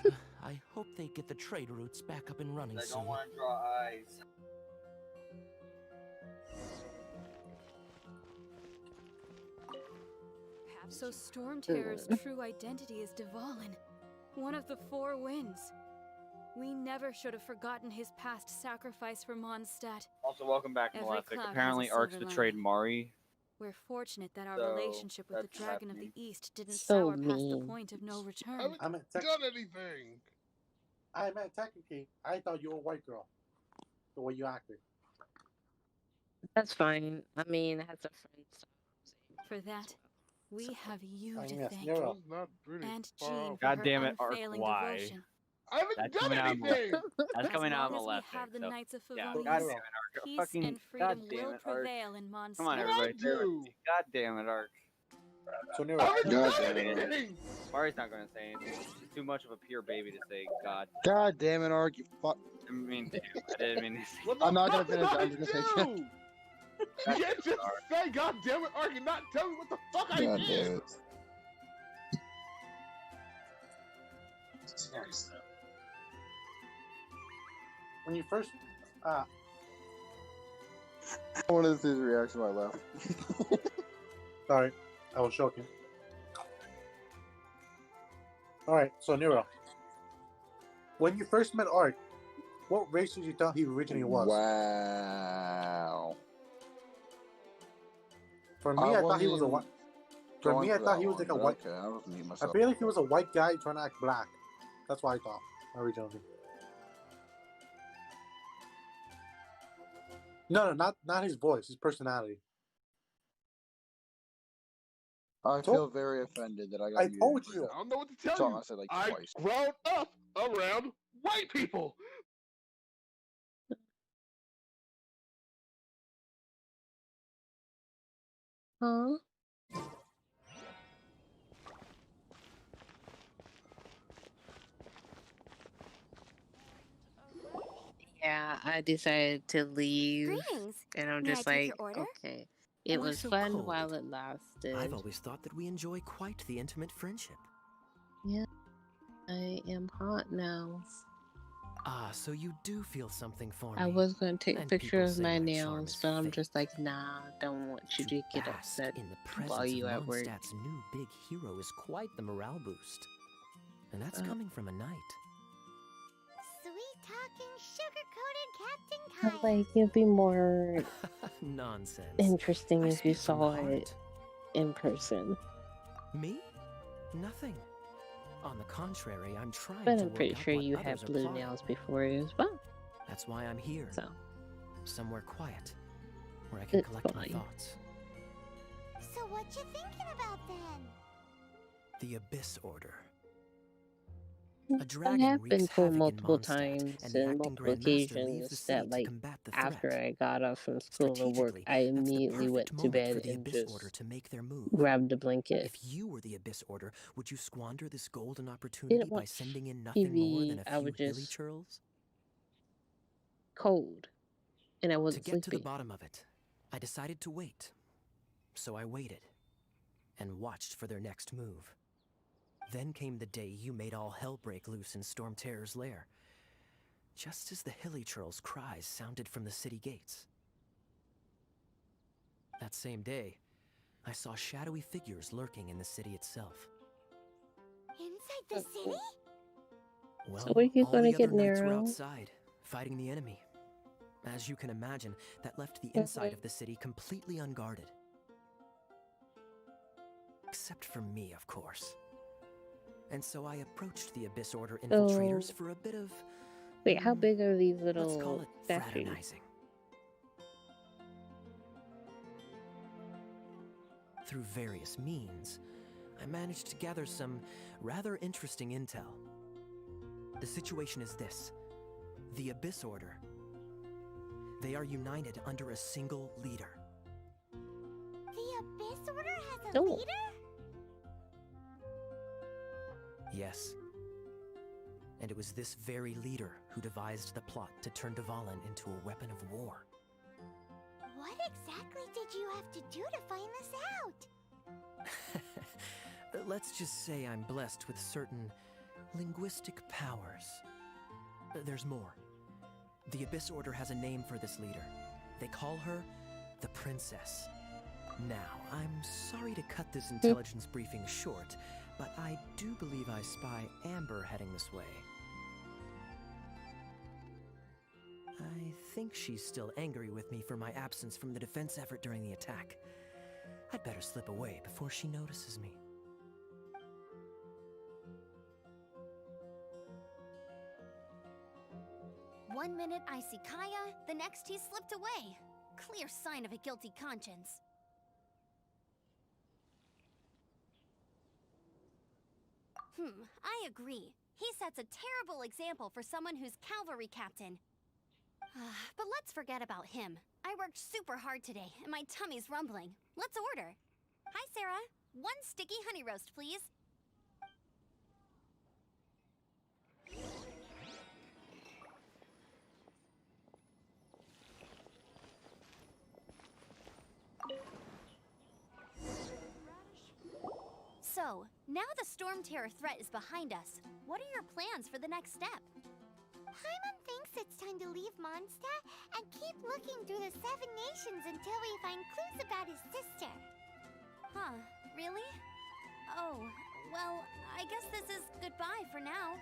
I hope they get the trade routes back up and running I soon. don't want to draw eyes. So Storm Terror's true identity is Dvalin, one of the 4 winds. We never should have forgotten his past sacrifice for Mondstadt. Also, welcome back, Every Malefic. cloud has Apparently, a Ark's silver betrayed lining. Mari. We're fortunate that our So, relationship with the that's Dragon happening. of the East didn't So sour past the mean. point of no I return. haven't I mean, done anything. technically, I thought you were a white girl. The way you acted. That's fine. I mean, as a friend, so For that, we have you I to mean, yes, thank. Nero. That's not pretty And far Jean off. for God her damn it, Ark, unfailing why? devotion. I haven't That's done coming out of anything. That's As coming out of long as we Malefic. have the So, Knights of yeah, Favonius, God damn it, Ark. peace Fucking, and God freedom damn will it, Ark. prevail in Come on, Mondstadt. everybody. What'd I do? God damn it, Ark. So Nero, I haven't God done damn it, Ark. anything. Mari's not going to say anything. She's too much of a pure baby to say God. God damn it, Ark, you fuck. I mean, I didn't mean to say What the I'm not fuck gonna did finish. I I'm just gonna say do? You can't just say God damn it, Ark, and not tell me what the fuck I God did. damn it. when you first, I wanted to see his reaction when I left. sorry, I was joking. All right, so Nero, when you first met Art, what race did you thought he originally was? Wow. For me, I thought he was a wasn't white. For going me, I for thought that he was one, like a but white. Okay, I wasn't eating I myself. feel like he was a white guy trying to act black. That's what I thought originally. No, not his voice, his personality. I feel very offended that I got I muted told for you. I don't know what to tell something you. I said like I twice. grown up around white people. huh? Yeah, I decided to leave, Greetings. and I'm May I just take your like, order? okay. It Why was so fun cold? while it lasted. I've always thought that we enjoy quite the intimate friendship. Yeah, I am hot now. Ah, so you do feel something for me. I was gonna take a And picture people of say my charm nails, is but I'm fake. just like, nah, don't want you to get Bask upset in the while presence you of at work. Mondstadt's new big hero is quite the morale boost. And that's coming from a knight. Sweet talking, sugar-coated Captain I'm Kite. like, it'd be more Nonsense. interesting I if you speak from saw the it heart. in person. Me? Nothing. On the contrary, I'm trying But to I'm work pretty out sure what you others had are blue plotting. nails before as well. That's why I'm here. So Somewhere quiet, where I can it's collect my fine. thoughts. So what you thinking about then? The Abyss Order. A That dragon happened wreaks to havoc in multiple Mondstadt, times and the and acting multiple Grandmaster leaves the occasions city that, to like, combat the after threat. I got off from school or work, Strategically, I that's the immediately perfect went to moment bed for the and Abyss Order just to make their move. grabbed a blanket. If you were the Abyss Order, would you squander this golden opportunity Didn't by watch sending in nothing more than TV. a I few would hilly just churls? cold, and I To wasn't get to the sleepy. bottom of it, I decided to wait. So I waited and watched for their next move. Then came the day you made all hell break loose in Storm Terror's lair, just as the Hilly Churl's cries sounded from the city gates. That same day, I saw shadowy figures lurking in the city itself. Inside the city? Well, So are you all gonna the get other knights were Nero? outside, fighting the enemy. As you can imagine, that left the inside of the city completely unguarded. Except for me, of course. And so I approached the Abyss Order infiltrators So for a bit of... wait, how big are these let's call little it statues? fraternizing. Through various means, I managed to gather some rather interesting intel. The situation is this. The Abyss Order. They are united under a single leader. The Abyss Order has a Oh. leader? Yes. And it was this very leader who devised the plot to turn Dvalin into a weapon of war. What exactly did you have to do to find this out? Let's just say I'm blessed with certain linguistic powers. There's more. The Abyss Order has a name for this leader. They call her the Princess. Now, I'm sorry to cut this intelligence briefing short, but I do believe I spy Amber heading this way. I think she's still angry with me for my absence from the defense effort during the attack. I'd better slip away before she notices me. One minute I see Kaya, the next he slipped away. Clear sign of a guilty conscience. I agree. He sets a terrible example for someone who's cavalry captain. But let's forget about him. I worked super hard today, and my tummy's rumbling. Let's order. Hi, Sarah. One sticky honey roast, please. So, now the Storm Terror threat is behind us. What are your plans for the next step? Paimon thinks it's time to leave Mondstadt and keep looking through the 7 nations until we find clues about his sister. Huh, really? Oh, well, I guess this is goodbye for now.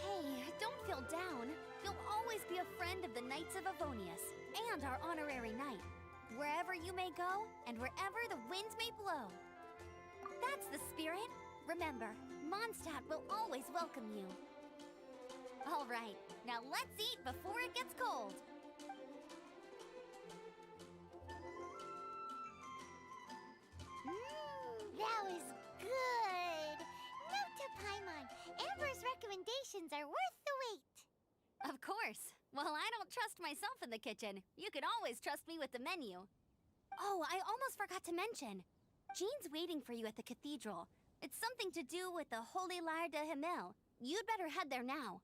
Hey, don't feel down. You'll always be a friend of the Knights of Avonius, and our honorary knight. Wherever you may go, and wherever the winds may blow. That's the spirit. Remember, Mondstadt will always welcome you. All right, now let's eat before it gets cold. That was good. Note to Paimon, Amber's recommendations are worth the wait. Of course. Well, I don't trust myself in the kitchen. You can always trust me with the menu. Oh, I almost forgot to mention. Jean's waiting for you at the cathedral. It's something to do with the Holy Lyre de Himmel. You'd better head there now.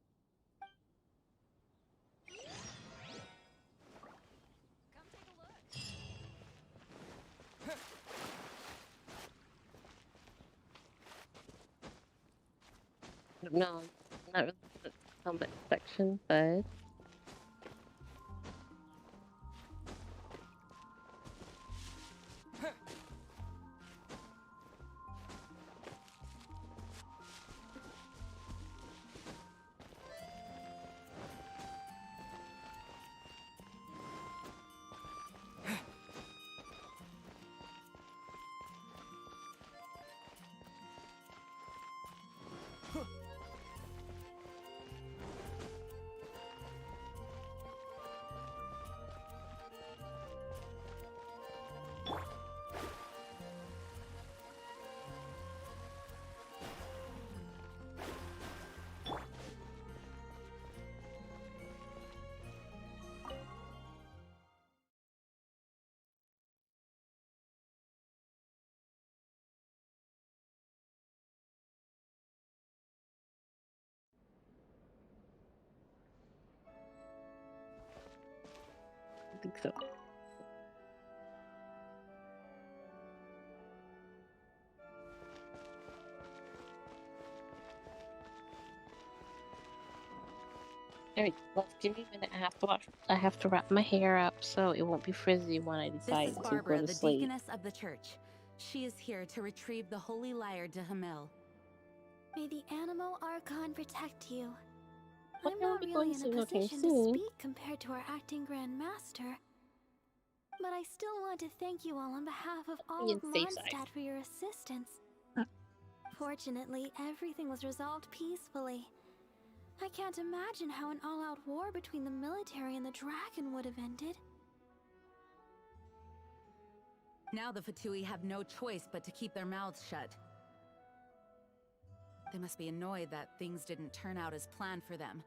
No, not really the helmet section, but think so. Alright, well, give me a minute. I have to wrap my hair up so it won't be frizzy when I This decide is to go Barbara, to the sleep. deaconess of the church. She is here to retrieve the holy lyre to Hamel. May the Animo Archon protect you. Well, I'm I won't not be really going in to a sleep no time position to soon. speak compared to our acting Grand Master, but I still want to thank you all on behalf of all Be of on the safe side. Mondstadt for your assistance. Fortunately, everything was resolved peacefully. I can't imagine how an all-out war between the military and the dragon would have ended. Now the Fatui have no choice but to keep their mouths shut. They must be annoyed that things didn't turn out as planned for them.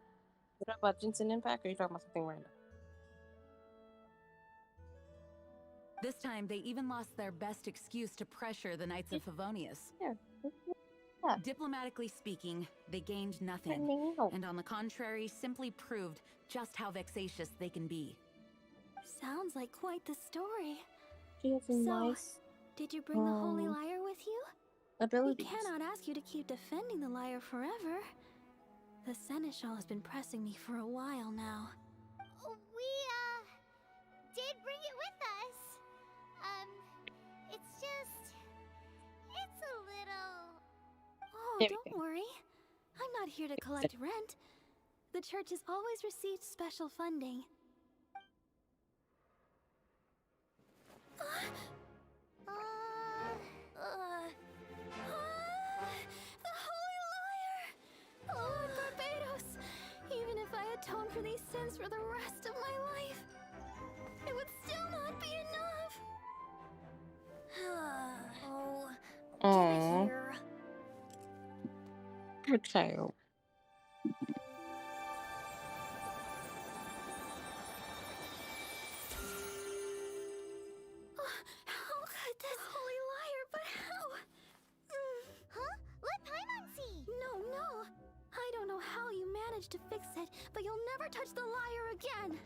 You talking about Jensen Impact, or are you talking about something random? This time, they even lost their best excuse to pressure the Knights of Favonius. Yeah. Diplomatically speaking, they gained nothing, and on the contrary, simply proved just how vexatious they can be. Sounds like quite the story. She has a nice did you bring the holy lyre with you? abilities. We cannot ask you to keep defending the lyre forever. The seneschal has been pressing me for a while now. We, did bring it with us. It's just... It's a little... Oh, There we don't worry. I'm not here to collect rent. The church has always received special funding. The holy lyre! Lord Barbados! Even if I atoned for these sins for the rest of my life, it would still not be enough. Oh, Aww. get it here. Poor child. How could this holy lyre, but how? Huh? Let Paimon see! No. I don't know how you managed to fix it, but you'll never touch the lyre again.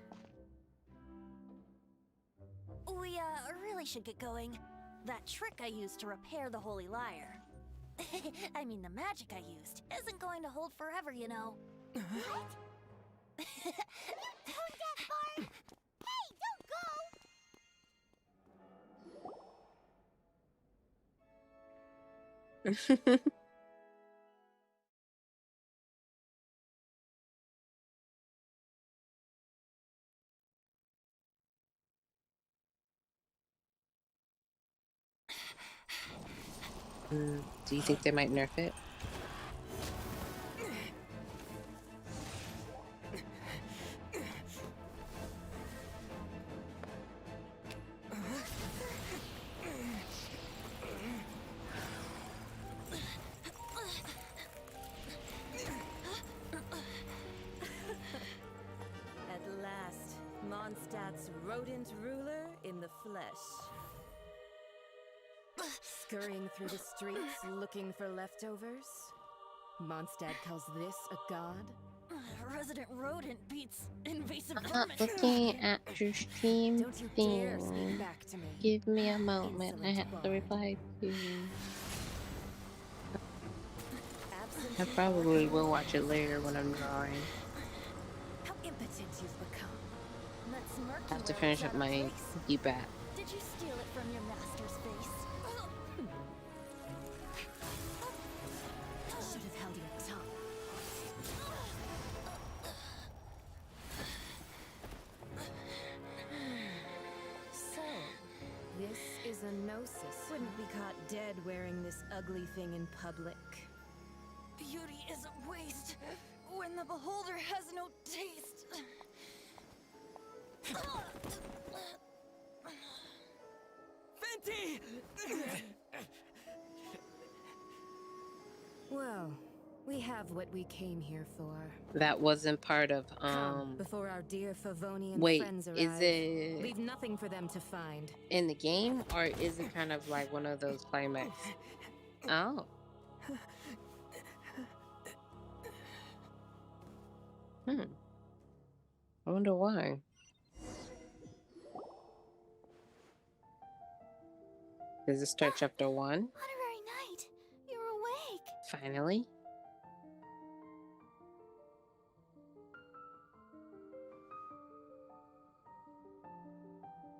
We, really should get going. That trick I used to repair the holy lyre. I mean, the magic I used isn't going to hold forever, you know. What? Tone deaf, Bard! Hey, don't go! Do you think they might nerf it? At last, Mondstadt's rodent ruler in the flesh. Scurrying through the streets looking for leftovers? Mondstadt calls this a god? Resident rodent beats invasive I'm vermin. not looking at your Steam Don't you dare speak thing. back to me. Give me a moment. I Insolent have to reply to you. I Absentee probably will watch it later when I'm drawing. How impotent you've become. That smirk I have to you wear finish is up out of my place. D-Bat. Did you steal it from your master's face? Should have held your tongue. So, this is a gnosis. Wouldn't be caught dead wearing this ugly thing in public. Beauty is a waste when the beholder has no taste. Fenty! Well, we have what we came here for. That wasn't part of Come, before our dear Favonian wait, friends arrive. is it Leave nothing for them to find. in the game, or is it kind of like one of those climax? Oh. I wonder why. Does it start chapter 1? Honorary Knight, you're awake. Finally.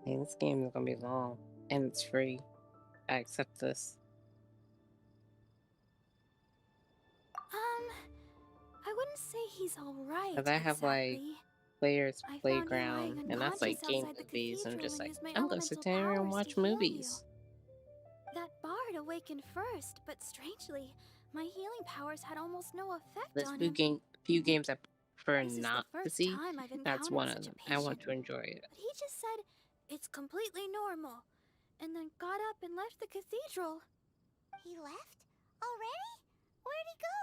Hey, this game is gonna be long, and it's free. I accept this. I wouldn't say he's alright, Cause I have like exactly. Players I found you lying Playground, and that's like unconscious game outside the movies. I'm cathedral just and like, used my I'm gonna elemental sit there and powers to watch heal movies. you. That bard awakened first, but strangely, my healing powers had almost no effect There's on him. few games I prefer This is not the to first see. time I've That's encountered one of such them. a I want patient. to enjoy it. But he just said it's completely normal, and then got up and left the cathedral. He left? Already? Where'd he go?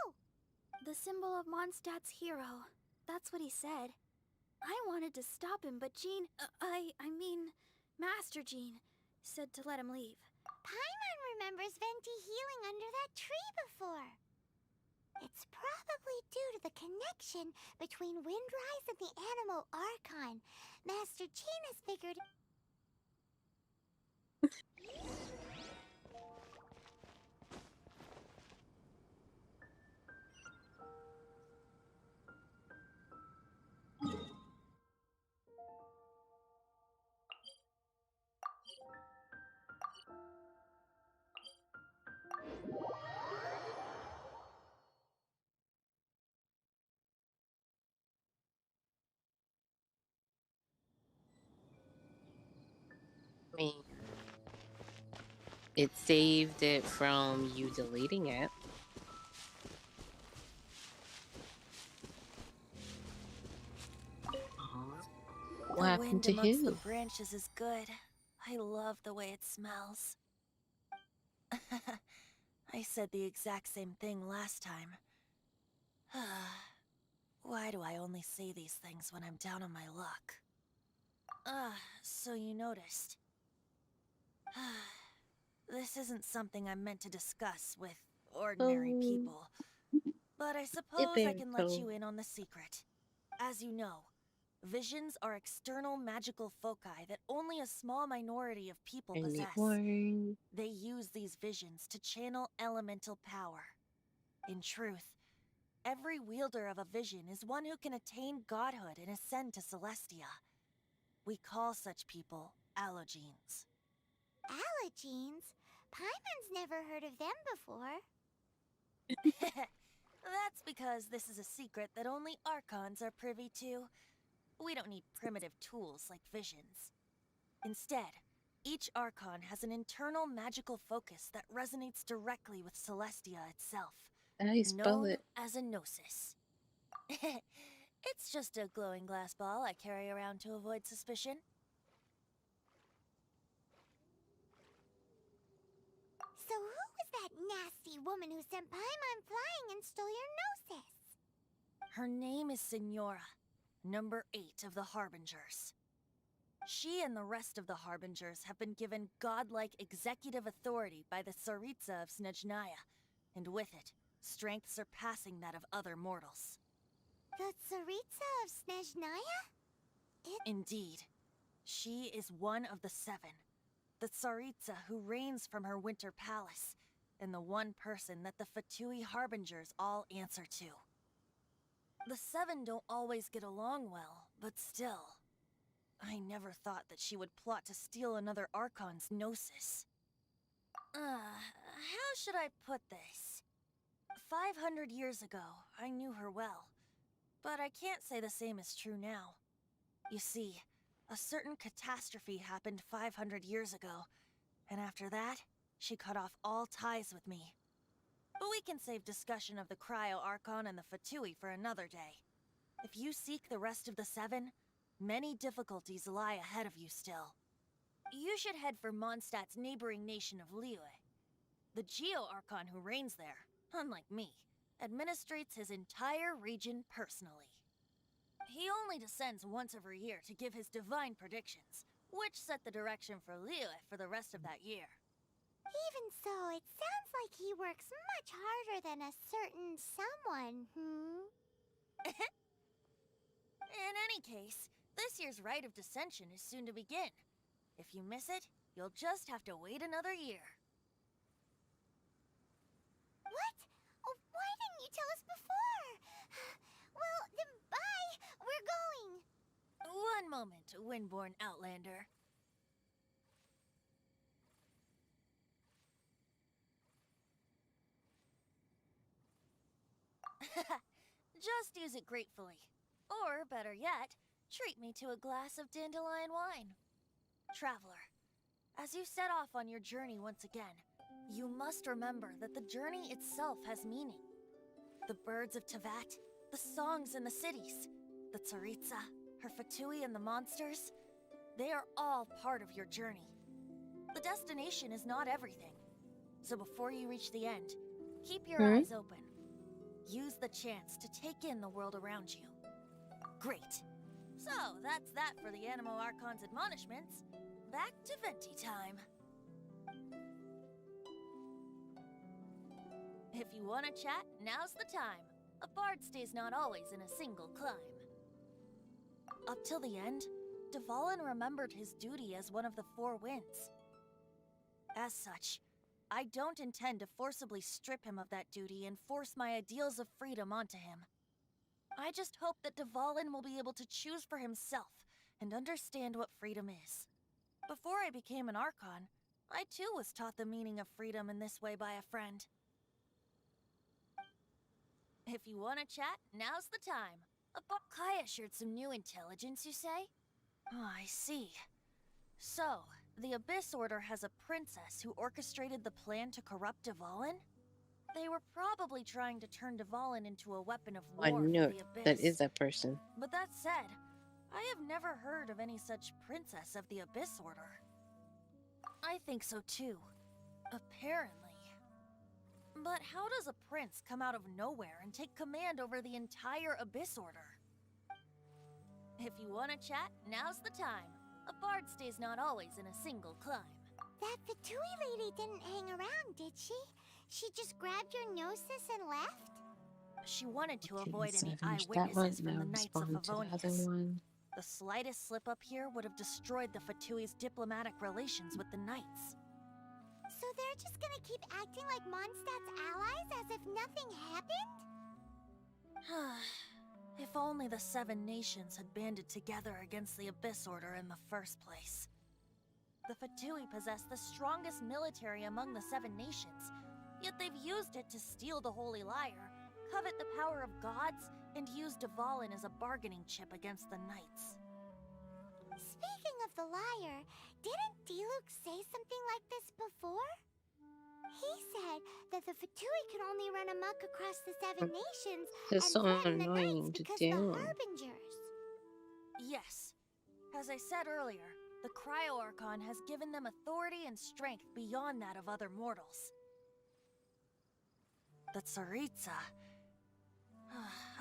The symbol of Mondstadt's hero. That's what he said. I wanted to stop him, but Jean, I mean, Master Jean, said to let him leave. Paimon remembers Venti healing under that tree before. It's probably due to the connection between Windrise and the Animal Archon. Master Jean has figured... I mean, it saved it from you deleting it. What happened wind to amongst the who? branches is good. I love the way it smells. I said the exact same thing last time. Why do I only say these things when I'm down on my luck? So you noticed. This isn't something I'm meant to discuss with ordinary people. But I suppose I can let you in on the secret. As you know, visions are external magical foci that only a small minority of people possess. They use these visions to channel elemental power. In truth, every wielder of a vision is one who can attain godhood and ascend to Celestia. We call such people allogenes. Allogenes? Paimon's never heard of them before. That's because this is a secret that only Archons are privy to. We don't need primitive tools like visions. Instead, each Archon has an internal magical focus that resonates directly with Celestia itself, How do you spell known it? as a gnosis. It's just a glowing glass ball I carry around to avoid suspicion. So who was that nasty woman who sent Paimon flying and stole your gnosis? Her name is Signora, number 8 of the Harbingers. She and the rest of the Harbingers have been given godlike executive authority by the Tsaritsa of Snezhnaya, and with it, strength surpassing that of other mortals. The Tsaritsa of Snezhnaya? Indeed. She is one of the 7. The Tsaritsa who reigns from her winter palace, and the one person that the Fatui Harbingers all answer to. The 7 don't always get along well, but still. I never thought that she would plot to steal another Archon's gnosis. How should I put this? 500 years ago, I knew her well. But I can't say the same is true now. You see, a certain catastrophe happened 500 years ago, and after that, she cut off all ties with me. But we can save discussion of the Cryo Archon and the Fatui for another day. If you seek the rest of the 7, many difficulties lie ahead of you still. You should head for Mondstadt's neighboring nation of Liyue. The Geo-Archon who reigns there, unlike me, administrates his entire region personally. He only descends once every year to give his divine predictions, which set the direction for Liyue for the rest of that year. Even so, it sounds like he works much harder than a certain someone, In any case, this year's Rite of Dissension is soon to begin. If you miss it, You'll just have to wait another year. What? Oh, why didn't you tell us before? Well, then bye. We're going. One moment, Windborn Outlander. Just use it gratefully. Or, better yet, treat me to a glass of dandelion wine. Traveler, as you set off on your journey once again, you must remember that the journey itself has meaning. The birds of Tevat, the songs in the cities, the Tsaritsa, her Fatui and the monsters, they are all part of your journey. The destination is not everything. So before you reach the end, keep your eyes open. Use the chance to take in the world around you. Great. So, that's that for the Animo Archon's admonishments. Back to Venti time. If you want to chat, now's the time. A bard stays not always in a single climb. Up till the end, Dvalin remembered his duty as one of the Four Winds. As such, I don't intend to forcibly strip him of that duty and force my ideals of freedom onto him. I just hope that Dvalin will be able to choose for himself and understand what freedom is. Before I became an Archon, I too was taught the meaning of freedom in this way by a friend. If you want to chat, now's the time. Kaya shared some new intelligence, you say? Oh, I see. So, the Abyss Order has a princess who orchestrated the plan to corrupt Dvalin? They were probably trying to turn Dvalin into a weapon of war for no, the Abyss. that is that person. But that said, I have never heard of any such princess of the Abyss Order. I think so too. Apparently. But how does a prince come out of nowhere and take command over the entire Abyss Order? If you want to chat, now's the time. A bard stays not always in a single climb. That Fatui lady didn't hang around, did she? She just grabbed your gnosis and left? She wanted to Okay, avoid so any I finished that one, eyewitnesses from now the Knights of respond to the other Favonius. one. The slightest slip up here would have destroyed the Fatui's diplomatic relations with the Knights. So they're just gonna keep acting like Mondstadt's allies as if nothing happened? If only the Seven Nations had banded together against the Abyss Order in the first place. The Fatui possess the strongest military among the Seven Nations, yet they've used it to steal the Holy Lyre, covet the power of gods, and use Dvalin as a bargaining chip against the Knights. Speaking of the lyre, didn't Diluc say something like this before? He said that the Fatui could only run amok across the Seven Nations That's and so threaten the annoying Knights to because do. of the Harbingers. Yes. As I said earlier, the Cryo Archon has given them authority and strength beyond that of other mortals. The Tsaritsa.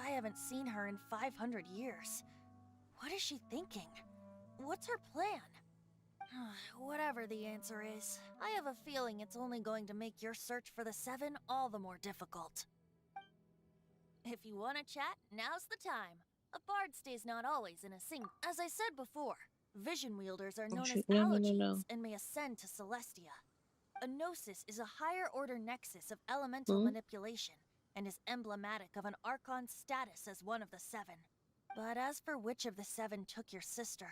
I haven't seen her in 500 years. What is she thinking? What's her plan? Whatever the answer is, I have a feeling it's only going to make your search for the Seven all the more difficult. If you want to chat, now's the time. A bard stays not always in a single. As I said before, vision wielders are known as allogenes and may ascend to Celestia. A gnosis is a higher order nexus of elemental manipulation and is emblematic of an Archon's status as one of the Seven. But as for which of the Seven took your sister,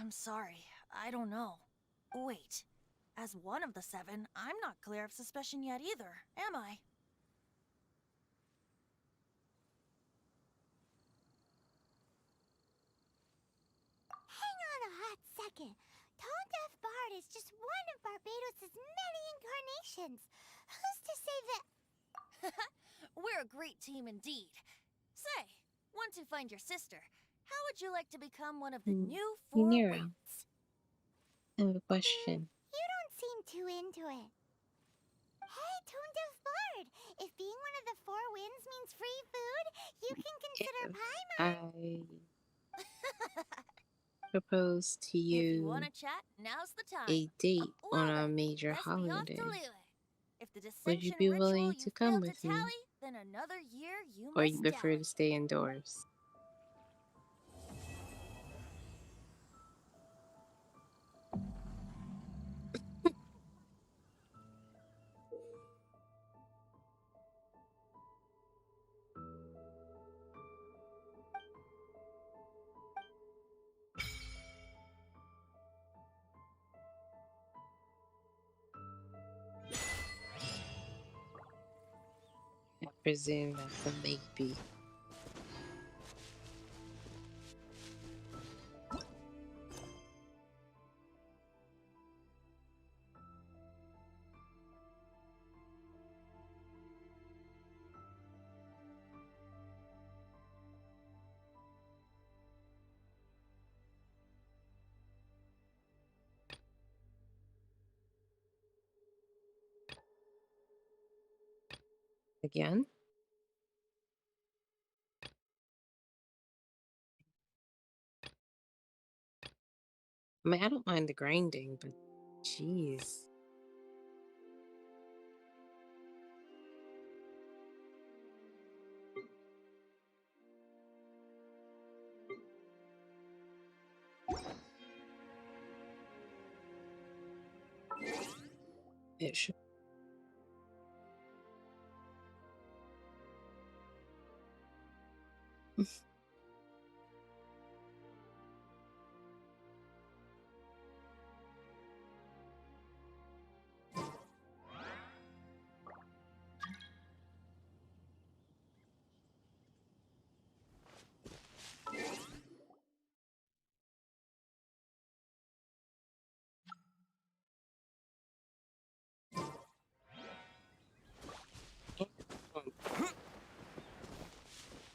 I'm sorry, I don't know. Wait, as one of the Seven, I'm not clear of suspicion yet either, am I? Hang on a hot second. Tone Deaf Bard is just one of Barbados' many incarnations. Who's to say that... We're a great team indeed. Say, once you find your sister, how would you like to become one of the new Four Winds? I have a question. You don't seem too into it. Hey, Tone Deaf Bard! If being one of the Four Winds means free food, you can consider Paimon. I propose to If you you want to chat, now's the time. a date on a then, major let's be off holiday. to Liyue. If the Would you dissension be ritual willing you to come failed with to me? tally, then another year you Or must you prefer dally. to stay indoors? presume that's a maybe. Again? I mean, I don't mind the grinding, but jeez. It should.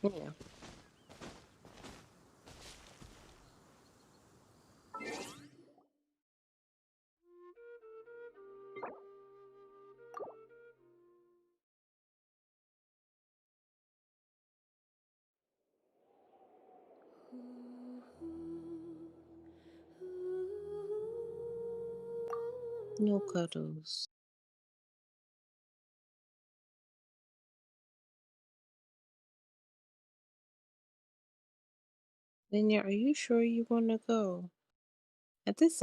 Yeah. No cuddles. Then, are you sure you want to go? At this